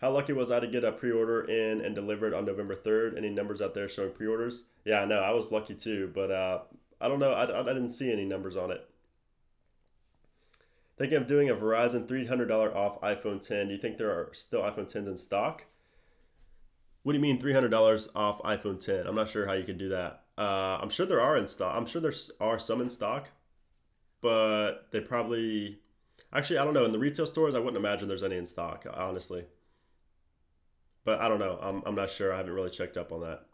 How lucky was I to get a pre-order in and delivered on November 3rd? Any numbers out there showing pre-orders? Yeah, no, I was lucky too, but I don't know. I didn't see any numbers on it. Thinking of doing a Verizon $300 off iPhone 10. Do you think there are still iPhone 10s in stock? What do you mean $300 off iPhone 10? I'm not sure how you could do that. I'm sure there are in stock. I'm sure there are some in stock, but they probably... Actually, I don't know. In the retail stores, I wouldn't imagine there's any in stock, honestly. But I don't know. I'm not sure. I haven't really checked up on that.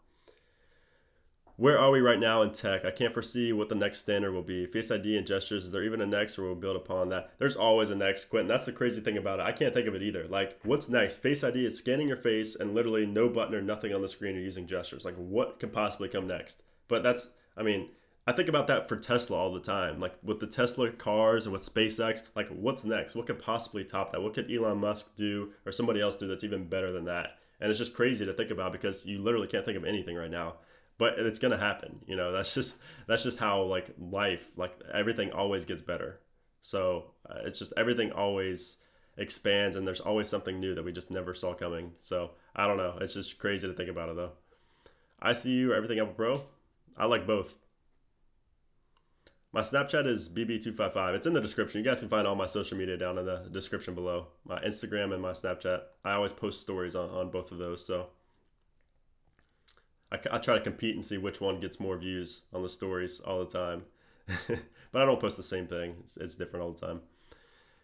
Where are we right now in tech? I can't foresee what the next standard will be. Face ID and gestures, is there even a next, or will we build upon that? There's always a next, Quentin. That's the crazy thing about it. I can't think of it either. Like, what's next? Face ID is scanning your face and literally no button or nothing on the screen or using gestures. Like, what can possibly come next? But that's, I mean, I think about that for Tesla all the time. Like with the Tesla cars and with SpaceX, like what's next? What could possibly top that? What could Elon Musk do or somebody else do that's even better than that? And it's just crazy to think about because you literally can't think of anything right now. But it's gonna happen. You know, that's just how like life, like everything always gets better. So it's just everything always expands and there's always something new that we just never saw coming. So I don't know. It's just crazy to think about it though. ICU or everything Apple Pro? I like both. My Snapchat is BB255. It's in the description. You guys can find all my social media down in the description below. My Instagram and my Snapchat. I always post stories on both of those. So I try to compete and see which one gets more views on the stories all the time. But I don't post the same thing. It's different all the time.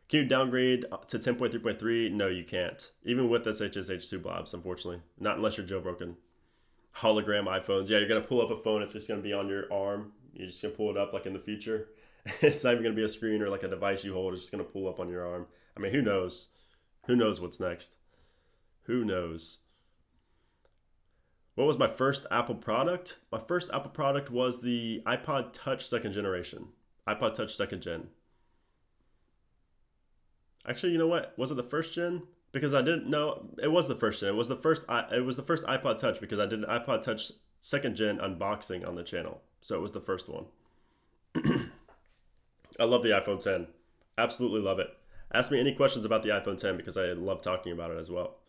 Can you downgrade to 10.3.3? No, you can't. Even with SSH2 blobs, unfortunately. Not unless you're jailbroken. Hologram iPhones. Yeah, you're going to pull up a phone. It's just going to be on your arm. You're just going to pull it up like in the future. It's not even going to be a screen or like a device you hold. It's just going to pull up on your arm. I mean, who knows? Who knows what's next? Who knows? What was my first Apple product? My first Apple product was the iPod Touch 2nd generation. iPod Touch 2nd gen. Actually, you know what? Was it the first gen? Because I didn't know it was the first gen. It was the first iPod Touch because I did an iPod Touch 2nd gen unboxing on the channel. So it was the first one. I love the iPhone 10. Absolutely love it. Ask me any questions about the iPhone 10 because I love talking about it as well.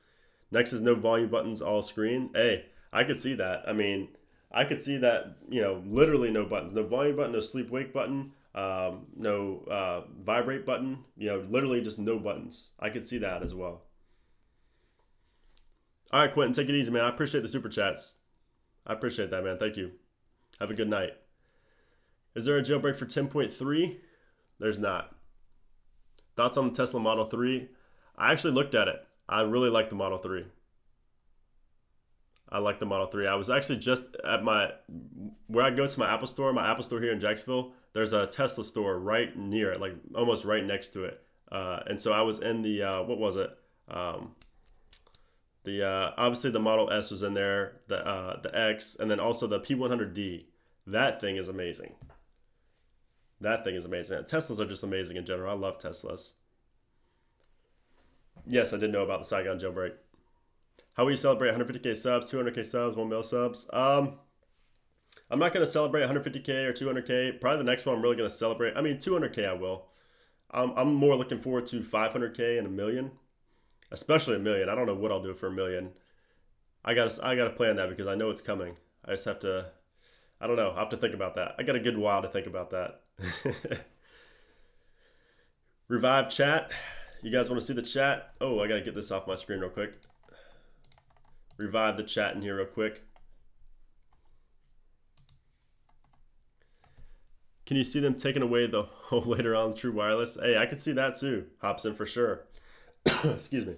Next is no volume buttons, all screen. Hey, I could see that. I mean, I could see that, you know, literally no buttons. No volume button, no sleep wake button, no vibrate button. You know, literally just no buttons. I could see that as well. All right, Quentin, take it easy, man. I appreciate the super chats. I appreciate that, man. Thank you. Have a good night. Is there a jailbreak for 10.3? There's not. Thoughts on the Tesla Model 3? I actually looked at it. I really like the Model 3. I like the Model 3. I was actually just at where I go to my Apple store here in Jacksonville, there's a Tesla store right near it, like almost right next to it. And so I was in the, what was it? Obviously the Model S was in there, the X, and then also the P100D. That thing is amazing. That thing is amazing. Teslas are just amazing in general. I love Teslas. Yes, I did know about the Saigon jailbreak. How will you celebrate 150K subs, 200K subs, 1 mil subs? I'm not going to celebrate 150K or 200K. Probably the next one I'm really going to celebrate. I mean, 200K I will. I'm more looking forward to 500K and 1 million. Especially 1 million. I don't know what I'll do for 1 million. I gotta plan that because I know it's coming. I just have to, I don't know. I have to think about that. I got a good while to think about that. Revive chat. You guys want to see the chat? Oh, I got to get this off my screen real quick. Revive the chat in here real quick. Can you see them taking away the whole later on true wireless? Hey, I can see that too, Hobson, for sure. Excuse me.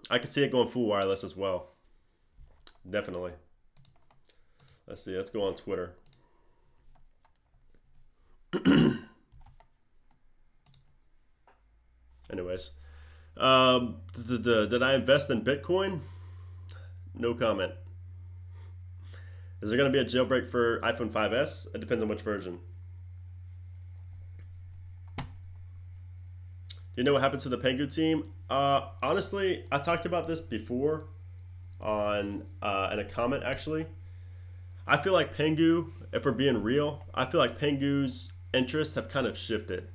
I can see it going full wireless as well. Definitely. Let's see. Let's go on Twitter. Anyways. Did I invest in Bitcoin? No comment. Is there going to be a jailbreak for iPhone 5S? It depends on which version. Do you know what happened to the Pengu team? Honestly, I talked about this before on in a comment actually. I feel like Pengu, if we're being real, I feel like Pengu's interests have kind of shifted.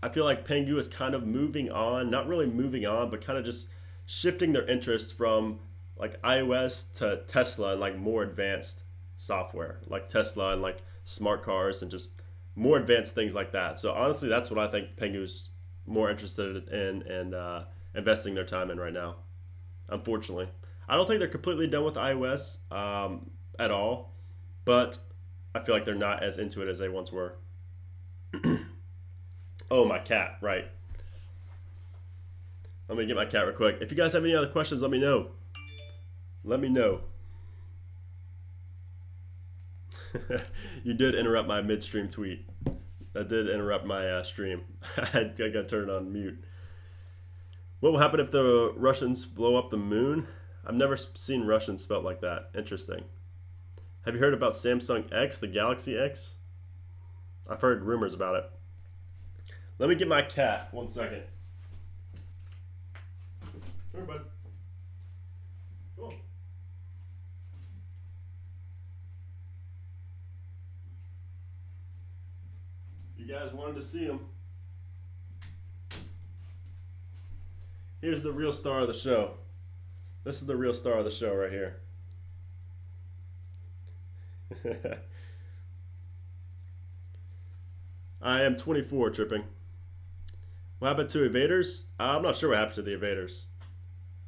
I feel like Pengu is kind of moving on, not really moving on, but kind of just shifting their interests from like iOS to Tesla and like more advanced software, like Tesla and like smart cars and just more advanced things like that. So honestly, that's what I think Pengu's more interested in and investing their time in right now. Unfortunately, I don't think they're completely done with iOS at all, but I feel like they're not as into it as they once were. Oh, my cat, right. Let me get my cat real quick. If you guys have any other questions, let me know. Let me know. You did interrupt my midstream tweet. That did interrupt my stream. I got to turn it on mute. What will happen if the Russians blow up the moon? I've never seen Russian spelled like that. Interesting. Have you heard about Samsung X, the Galaxy X? I've heard rumors about it. Let me get my cat. 1 second. Here, bud. Cool. You guys wanted to see him. Here's the real star of the show. This is the real star of the show right here. I am 24, tripping. What happened to evaders? I'm not sure what happened to the evaders.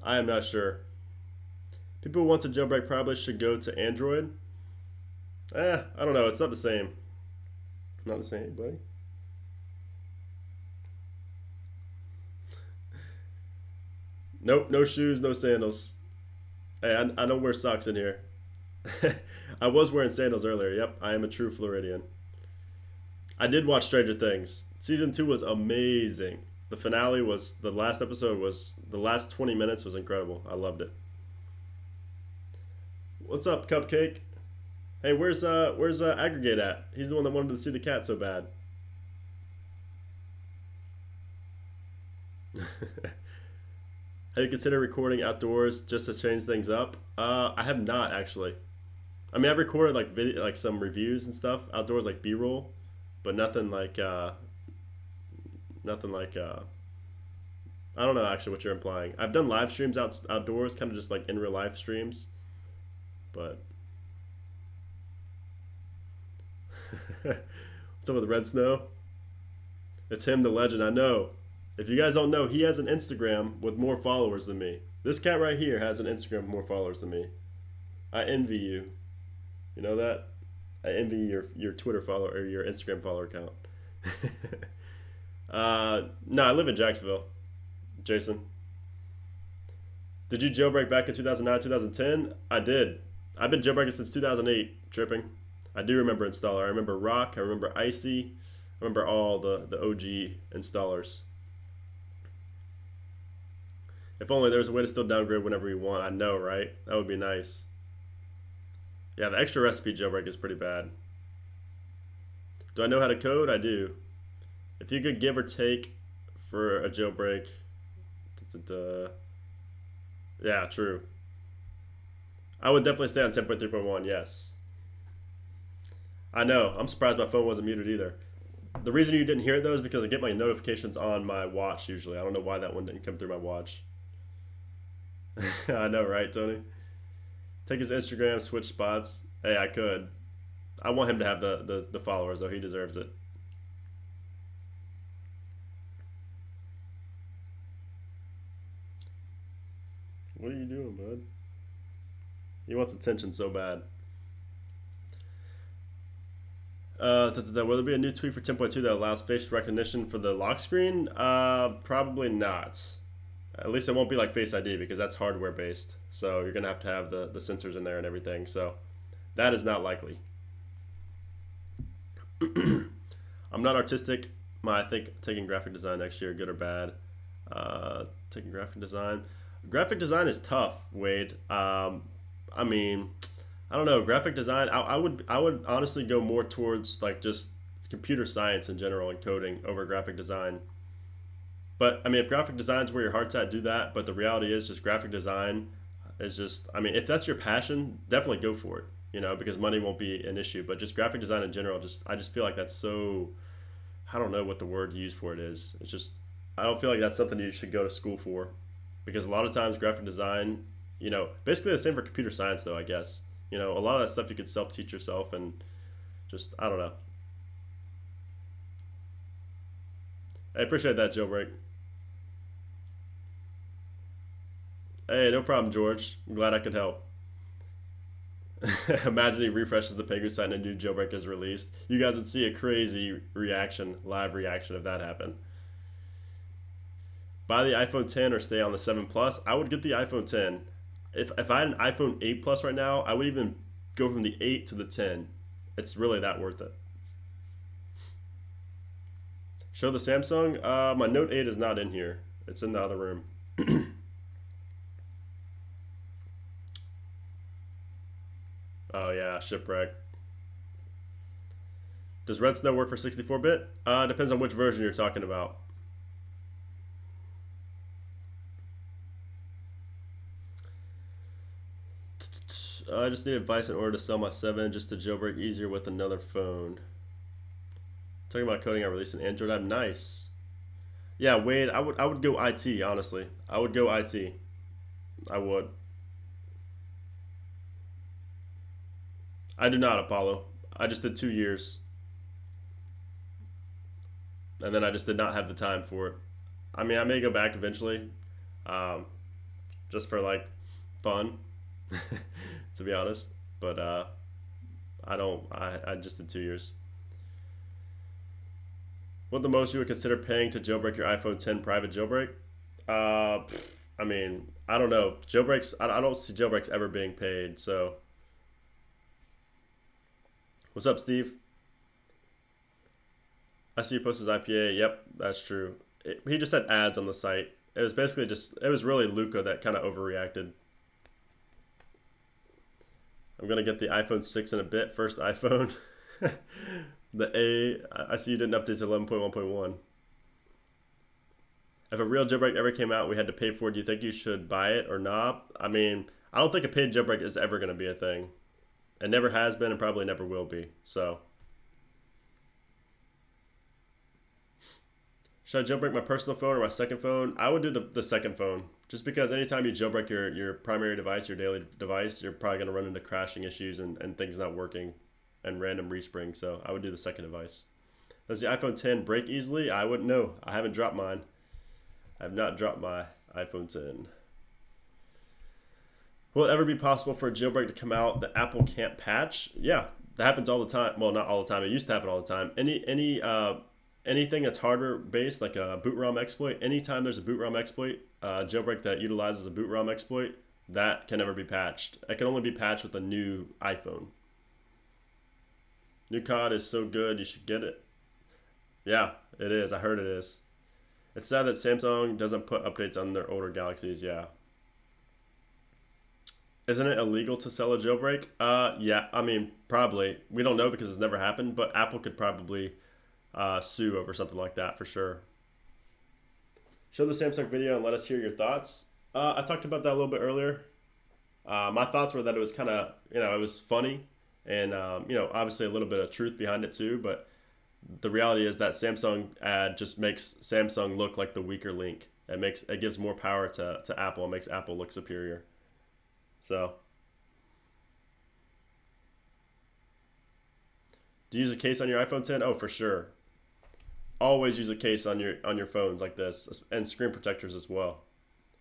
I am not sure. People who want to jailbreak probably should go to Android. I don't know. It's not the same. Not the same, buddy. Nope, no shoes, no sandals. Hey, I don't wear socks in here. I was wearing sandals earlier. Yep, I am a true Floridian. I did watch Stranger Things. Season 2 was amazing. The finale was, the last episode was, the last 20 minutes was incredible. I loved it. What's up, Cupcake? Hey, where's Aggregate at? He's the one that wanted to see the cat so bad. Have you considered recording outdoors just to change things up? I have not actually. I mean, I've recorded like video, like some reviews and stuff outdoors, like B-roll, but nothing like I don't know actually what you're implying. I've done live streams outdoors, kind of just like in real life streams, but what's up with Red Snow? It's him, the legend. I know. If you guys don't know, he has an Instagram with more followers than me. This cat right here has an Instagram with more followers than me. I envy you. You know that? I envy your Twitter follower or your Instagram follower count. No, I live in Jacksonville. Jason. Did you jailbreak back in 2009, 2010? I did. I've been jailbreaking since 2008, tripping. I do remember installer. I remember Rock. I remember Icy. I remember all the OG installers. If only there was a way to still downgrade whenever you want. I know, right? That would be nice. Yeah, the extra recipe jailbreak is pretty bad. Do I know how to code? I do. If you could give or take for a jailbreak. Yeah, true. I would definitely stay on 10.3.1, yes. I know. I'm surprised my phone wasn't muted either. The reason you didn't hear it, though, is because I get my notifications on my watch usually. I don't know why that one didn't come through my watch. I know, right, Tony? Take his Instagram, switch spots. Hey, I could. I want him to have the followers, though. He deserves it. What are you doing, bud? He wants attention so bad. Will there be a new tweak for 10.2 that allows face recognition for the lock screen? Probably not. At least it won't be like Face ID because that's hardware based. So you're going to have the sensors in there and everything. So that is not likely. I'm not artistic. I think taking graphic design next year, good or bad. Taking graphic design. Graphic design is tough, Wade. I mean, I don't know. Graphic design, I would honestly go more towards like just computer science in general and coding over graphic design. But I mean, if graphic design is where your heart's at, do that. But the reality is, just graphic design is just. I mean, if that's your passion, definitely go for it. You know, because money won't be an issue. But just graphic design in general, I just feel like that's so. I don't know what the word used for it is. It's just. I don't feel like that's something you should go to school for, because a lot of times graphic design, you know, basically the same for computer science though. I guess. You know, a lot of that stuff you could self-teach yourself, and just I don't know. I appreciate that, Jailbreak. Hey, no problem, George. I'm glad I could help. Imagine he refreshes the Penguin site and a new jailbreak is released. You guys would see a crazy reaction, live reaction if that happened. Buy the iPhone 10 or stay on the 7 Plus. I would get the iPhone 10. If I had an iPhone 8 Plus right now, I would even go from the 8 to the 10. It's really that worth it. Show the Samsung. My Note 8 is not in here. It's in the other room. Oh yeah, shipwreck. Does Red Snow work for 64-bit? Depends on which version you're talking about. I just need advice in order to sell my 7 just to jailbreak easier with another phone. Talking about coding, I released an Android app. Nice. Yeah, Wade, I would go IT, honestly. I would go IT. I would. I do not, Apollo. I just did 2 years. And then I just did not have the time for it. I mean, I may go back eventually. Just for like fun. To be honest. But I don't I just did 2 years. What the most you would consider paying to jailbreak your iPhone 10 private jailbreak? I mean, I don't know. Jailbreaks, I don't see jailbreaks ever being paid, so. What's up, Steve? I see you posted his IPA. Yep, that's true. He just had ads on the site. It was basically just, it was really Luca that kind of overreacted. I'm going to get the iPhone 6 in a bit. First iPhone. I see you didn't update to 11.1.1. If a real jailbreak ever came out, we had to pay for it. Do you think you should buy it or not? I mean, I don't think a paid jailbreak is ever going to be a thing. It never has been and probably never will be. So, should I jailbreak my personal phone or my second phone? I would do the second phone. Just because anytime you jailbreak your primary device, your daily device, you're probably going to run into crashing issues and things not working and random respring. So I would do the second device. Does the iPhone 10 break easily? I wouldn't know. I haven't dropped mine. I have not dropped my iPhone 10. Will it ever be possible for a jailbreak to come out that Apple can't patch? Yeah, that happens all the time. Well, not all the time. It used to happen all the time. Anything that's hardware based, like a boot ROM exploit, anytime there's a boot ROM exploit, jailbreak that utilizes a boot ROM exploit, that can never be patched. It can only be patched with a new iPhone. New COD is so good, you should get it. Yeah, it is. I heard it is. It's sad that Samsung doesn't put updates on their older Galaxies. Yeah. Isn't it illegal to sell a jailbreak? Yeah, I mean, probably. We don't know because it's never happened, but Apple could probably sue over something like that for sure. Show the Samsung video and let us hear your thoughts. I talked about that a little bit earlier. My thoughts were that it was kind of, it was funny and, obviously a little bit of truth behind it too, but the reality is that Samsung ad just makes Samsung look like the weaker link. It gives more power to Apple and makes Apple look superior. So, do you use a case on your iPhone 10? Oh, for sure. Always use a case on your phones like this, and screen protectors as well.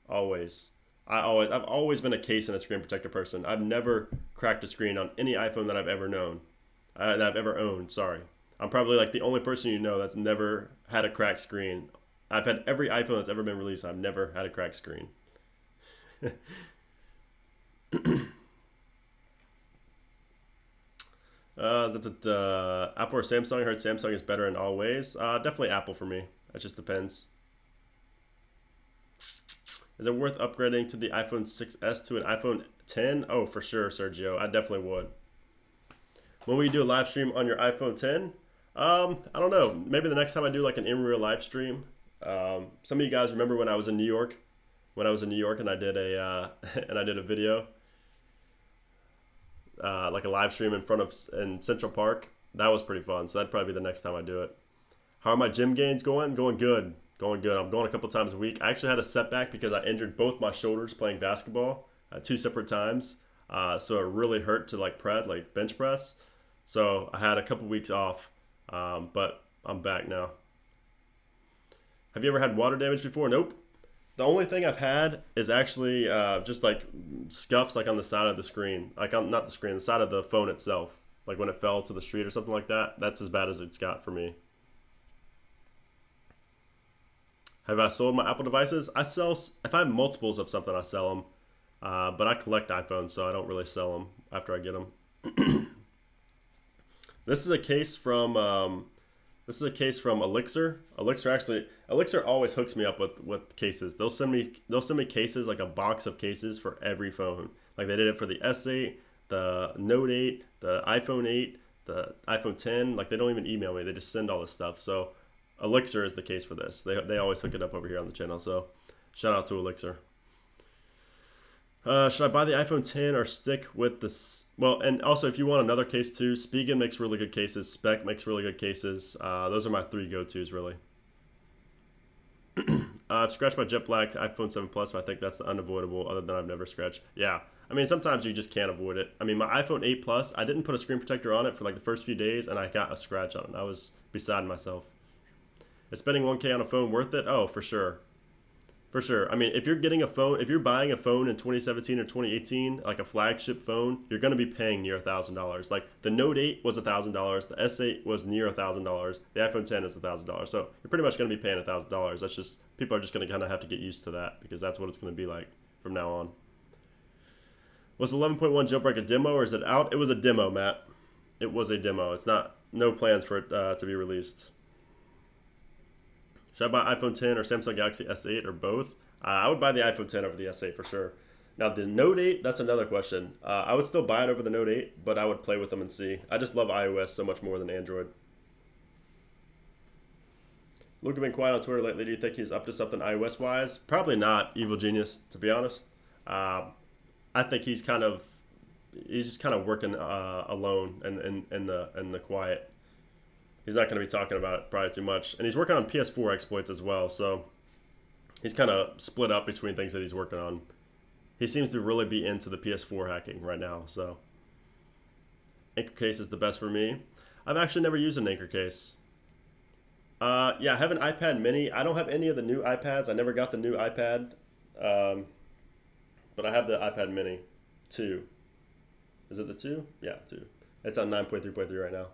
Always. I've always been a case and a screen protector person. I've never cracked a screen on any iPhone that I've ever known, that I've ever owned. Sorry, I'm probably like the only person that's never had a cracked screen. I've had every iPhone that's ever been released. I've never had a cracked screen. Apple or Samsung? I heard Samsung is better in all ways. Definitely Apple for me. It just depends. Is it worth upgrading to the iPhone 6s to an iPhone 10? Oh, for sure, Sergio. I definitely would. When we do a live stream on your iPhone 10? I don't know. Maybe the next time I do like an in-real live stream. Some of you guys remember when I was in New York? When I was in New York and I did a video. Like a live stream in Central Park. That was pretty fun. So that'd probably be the next time I do it. How are my gym gains going? Going good. Going good. I'm going a couple times a week. I actually had a setback because I injured both my shoulders playing basketball at 2 separate times. So it really hurt to bench press. So I had a couple weeks off, but I'm back now. Have you ever had water damage before? Nope. The only thing I've had is actually just like scuffs like on the side of the screen. Like not the screen, the side of the phone itself. Like when it fell to the street or something like that. That's as bad as it's got for me. Have I sold my Apple devices? If I have multiples of something, I sell them. But I collect iPhones, so I don't really sell them after I get them. This is a case from Elixir. Elixir always hooks me up with cases. They'll send me cases, like a box of cases for every phone. Like they did it for the S8, the Note 8, the iPhone 8, the iPhone 10, like they don't even email me. They just send all this stuff. So Elixir is the case for this. They always hook it up over here on the channel. So shout out to Elixir. Should I buy the iPhone 10 or stick with this? Well, and also if you want another case too, Spigen makes really good cases. Spec makes really good cases. Those are my 3 go-tos really. I've scratched my jet black iPhone 7 Plus, but I think that's the unavoidable, other than I've never scratched. Yeah, I mean, sometimes you just can't avoid it. I mean, my iPhone 8 Plus, I didn't put a screen protector on it for like the first few days, and I got a scratch on it. I was beside myself. Is spending $1K on a phone worth it? Oh, for sure. For sure. I mean, if you're getting a phone, if you're buying a phone in 2017 or 2018, like a flagship phone, you're going to be paying near $1,000. Like the Note 8 was $1,000, the S8 was near $1,000, the iPhone 10 is $1,000. So you're pretty much going to be paying $1,000. That's just, people are just going to kind of have to get used to that because that's what it's going to be like from now on. Was 11.1 jailbreak a demo or is it out? It was a demo, Matt. It was a demo. It's not, no plans for it to be released. Should I buy iPhone 10 or Samsung Galaxy S8 or both? I would buy the iPhone 10 over the S8 for sure. Now the Note 8, that's another question. I would still buy it over the Note 8, but I would play with them and see. I just love iOS so much more than Android. Luke has been quiet on Twitter lately. Do you think he's up to something iOS-wise? Probably not, Evil Genius, to be honest. I think he's just kind of working alone in the quiet. He's not going to be talking about it probably too much. And he's working on PS4 exploits as well, so he's kind of split up between things that he's working on. He seems to really be into the PS4 hacking right now, so Anchor case is the best for me. I've actually never used an Anchor case. Yeah, I have an iPad mini. I don't have any of the new iPads. I never got the new iPad, but I have the iPad mini 2. Is it the 2? Yeah, 2. It's on 9.3.3 right now.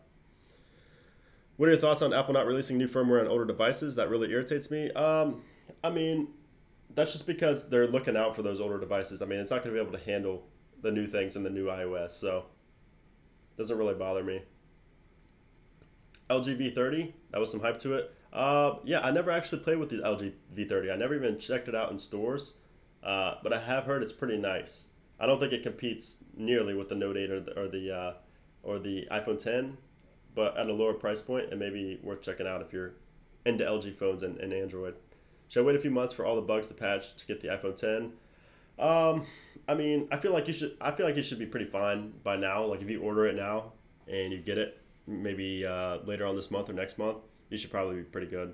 What are your thoughts on Apple not releasing new firmware on older devices? That really irritates me. I mean, that's just because they're looking out for those older devices. I mean, it's not going to be able to handle the new things in the new iOS, so it doesn't really bother me. LG V30, that was some hype to it. Yeah, I never actually played with the LG V30. I never even checked it out in stores, but I have heard it's pretty nice. I don't think it competes nearly with the Note 8 or the iPhone 10. But at a lower price point, and maybe worth checking out if you're into LG phones and Android. Should I wait a few months for all the bugs to patch to get the iPhone 10? I mean, I feel like you should be pretty fine by now. Like if you order it now and you get it maybe later on this month or next month, you should probably be pretty good.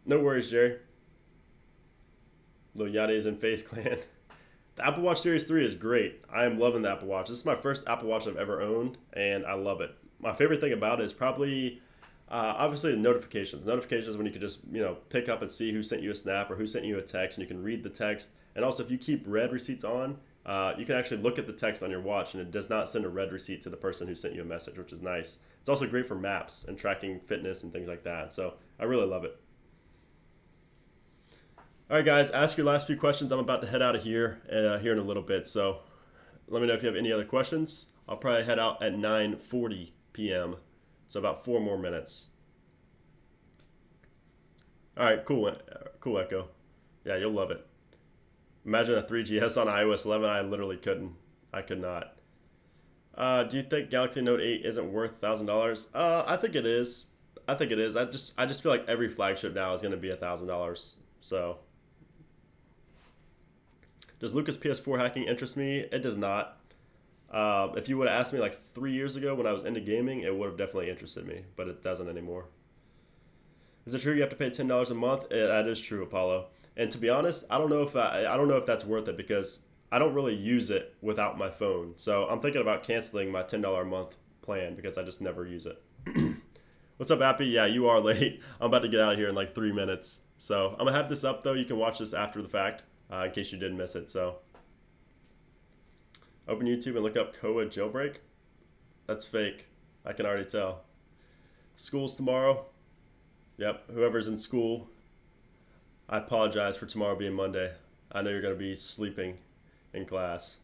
No worries, Jerry. Lil Yachty is in Face Clan. The Apple Watch Series 3 is great. I am loving the Apple Watch. This is my first Apple Watch I've ever owned, and I love it. My favorite thing about it is probably, obviously, the notifications. Notifications when you can just, pick up and see who sent you a snap or who sent you a text, and you can read the text. And also, if you keep red receipts on, you can actually look at the text on your watch, and it does not send a red receipt to the person who sent you a message, which is nice. It's also great for maps and tracking fitness and things like that. So I really love it. All right, guys, ask your last few questions. I'm about to head out of here in a little bit, so let me know if you have any other questions. I'll probably head out at 9:40 p.m., so about 4 more minutes. All right, cool, Echo. Yeah, you'll love it. Imagine a 3GS on iOS 11. I literally couldn't. I could not. Do you think Galaxy Note 8 isn't worth $1,000? I think it is. I think it is. I just feel like every flagship now is going to be $1,000. So. Does Lucas PS4 hacking interest me? It does not. If you would have asked me like 3 years ago when I was into gaming, it would have definitely interested me, but it doesn't anymore. Is it true you have to pay $10 a month? That is true, Apollo. And to be honest, I don't know if that's worth it because I don't really use it without my phone. So I'm thinking about canceling my $10 a month plan because I just never use it. What's up, Appy? Yeah, you are late. I'm about to get out of here in like 3 minutes. So I'm gonna have this up though. You can watch this after the fact. In case you did miss it, so. Open YouTube and look up Koa Jailbreak. That's fake. I can already tell. School's tomorrow. Yep, whoever's in school, I apologize for tomorrow being Monday. I know you're going to be sleeping in class.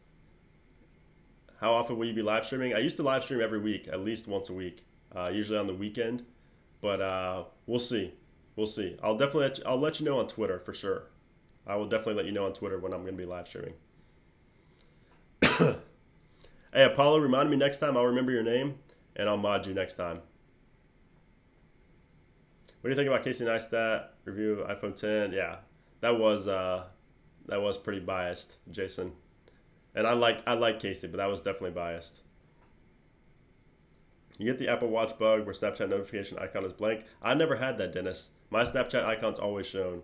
How often will you be live streaming? I used to live stream every week, at least once a week, usually on the weekend. But we'll see. We'll see. I'll let you know on Twitter for sure. I will definitely let you know on Twitter when I'm going to be live streaming. Hey, Apollo, remind me next time. I'll remember your name, and I'll mod you next time. What do you think about Casey Neistat review of iPhone 10? Yeah, that was pretty biased, Jason. And I like Casey, but that was definitely biased. You get the Apple Watch bug where Snapchat notification icon is blank. I never had that, Dennis. My Snapchat icon's always shown.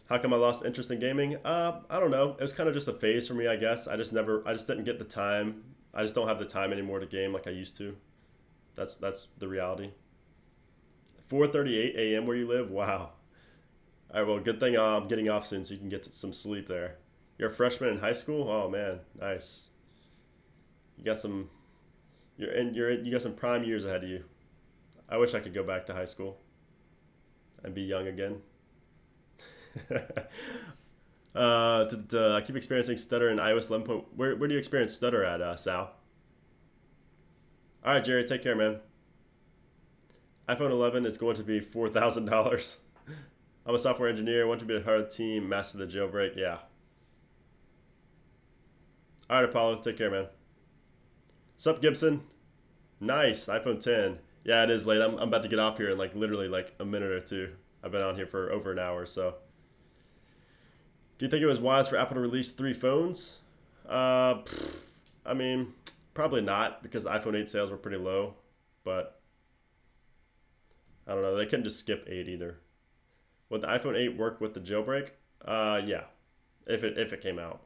How come I lost interest in gaming? I don't know. It was kind of just a phase for me, I guess. I just didn't get the time. I just don't have the time anymore to game like I used to. That's the reality. 4:38 a.m. where you live? Wow. All right, well, good thing I'm getting off soon so you can get some sleep there. You're a freshman in high school? Oh man, nice. You got some you got some prime years ahead of you. I wish I could go back to high school and be young again. I keep experiencing stutter in iOS 11. Where do you experience stutter at, Sal? All right, Jerry, take care, man. iPhone 11 is going to be $4,000. I'm a software engineer. Want to be a hard team, master the jailbreak. Yeah. All right, Apollo, take care, man. Sup, Gibson? Nice, iPhone 10. Yeah, it is late. I'm about to get off here in literally a minute or two. I've been on here for over an hour, so. Do you think it was wise for Apple to release 3 phones? I mean, probably not, because the iPhone 8 sales were pretty low, but I don't know. They couldn't just skip 8 either. Would the iPhone 8 work with the jailbreak? Yeah, if it came out.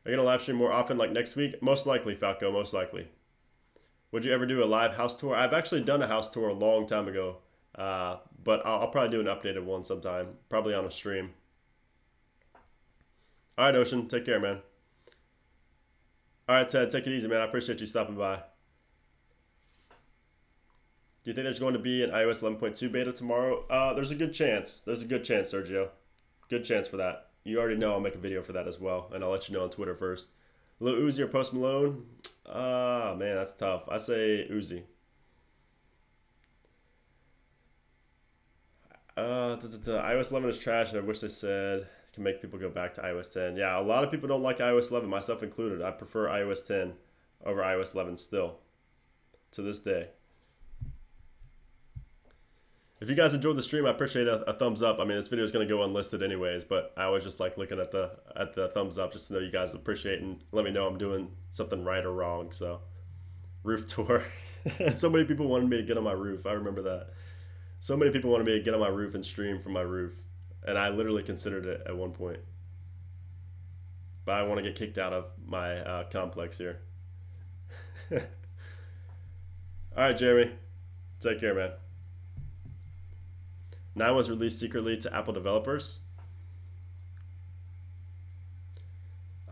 Are you going to live stream more often like next week? Most likely, Falco, most likely. Would you ever do a live house tour? I've actually done a house tour a long time ago, but I'll probably do an updated one sometime, probably on a stream. All right, Ocean, take care, man. All right, Ted, take it easy, man. I appreciate you stopping by. Do you think there's going to be an iOS 11.2 beta tomorrow? There's a good chance. There's a good chance, Sergio. Good chance for that. You already know I'll make a video for that as well, and I'll let you know on Twitter first. Lil Uzi or Post Malone? Ah, man, that's tough. I say Uzi. iOS 11 is trash, and I wish they said it can make people go back to iOS 10. Yeah, a lot of people don't like iOS 11, myself included. I prefer iOS 10 over iOS 11 still, to this day. If you guys enjoyed the stream, I appreciate a thumbs up. I mean, this video is going to go unlisted anyways, but I always just like looking at the thumbs up just to know you guys appreciate and let me know I'm doing something right or wrong. So, roof tour. So many people wanted me to get on my roof. I remember that. So many people wanted me to get on my roof and stream from my roof, and I literally considered it at one point. But I want to get kicked out of my complex here. All right, Jeremy. Take care, man. 9 was released secretly to Apple developers.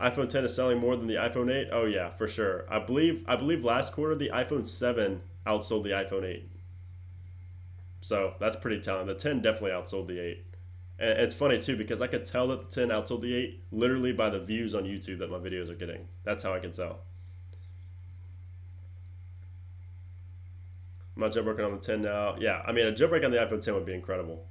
iPhone 10 is selling more than the iPhone 8. Oh yeah, for sure. I believe last quarter the iPhone 7 outsold the iPhone 8. So that's pretty telling. The 10 definitely outsold the 8. And it's funny too because I could tell that the 10 outsold the 8 literally by the views on YouTube that my videos are getting. That's how I can tell. I'm not jailbreaking on the 10 now. Yeah, I mean, a jailbreak on the iPhone 10 would be incredible.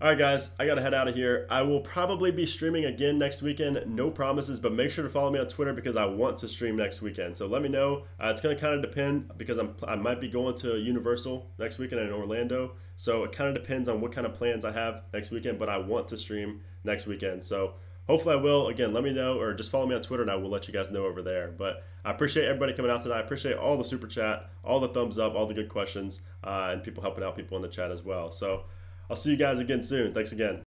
All right, guys, I got to head out of here. I will probably be streaming again next weekend. No promises, but make sure to follow me on Twitter because I want to stream next weekend. So let me know. It's going to kind of depend because I might be going to Universal next weekend in Orlando. So it kind of depends on what kind of plans I have next weekend, but I want to stream next weekend. So hopefully I will. Again, let me know or just follow me on Twitter and I will let you guys know over there. But I appreciate everybody coming out tonight. I appreciate all the super chat, all the thumbs up, all the good questions, and people helping out people in the chat as well. So I'll see you guys again soon. Thanks again.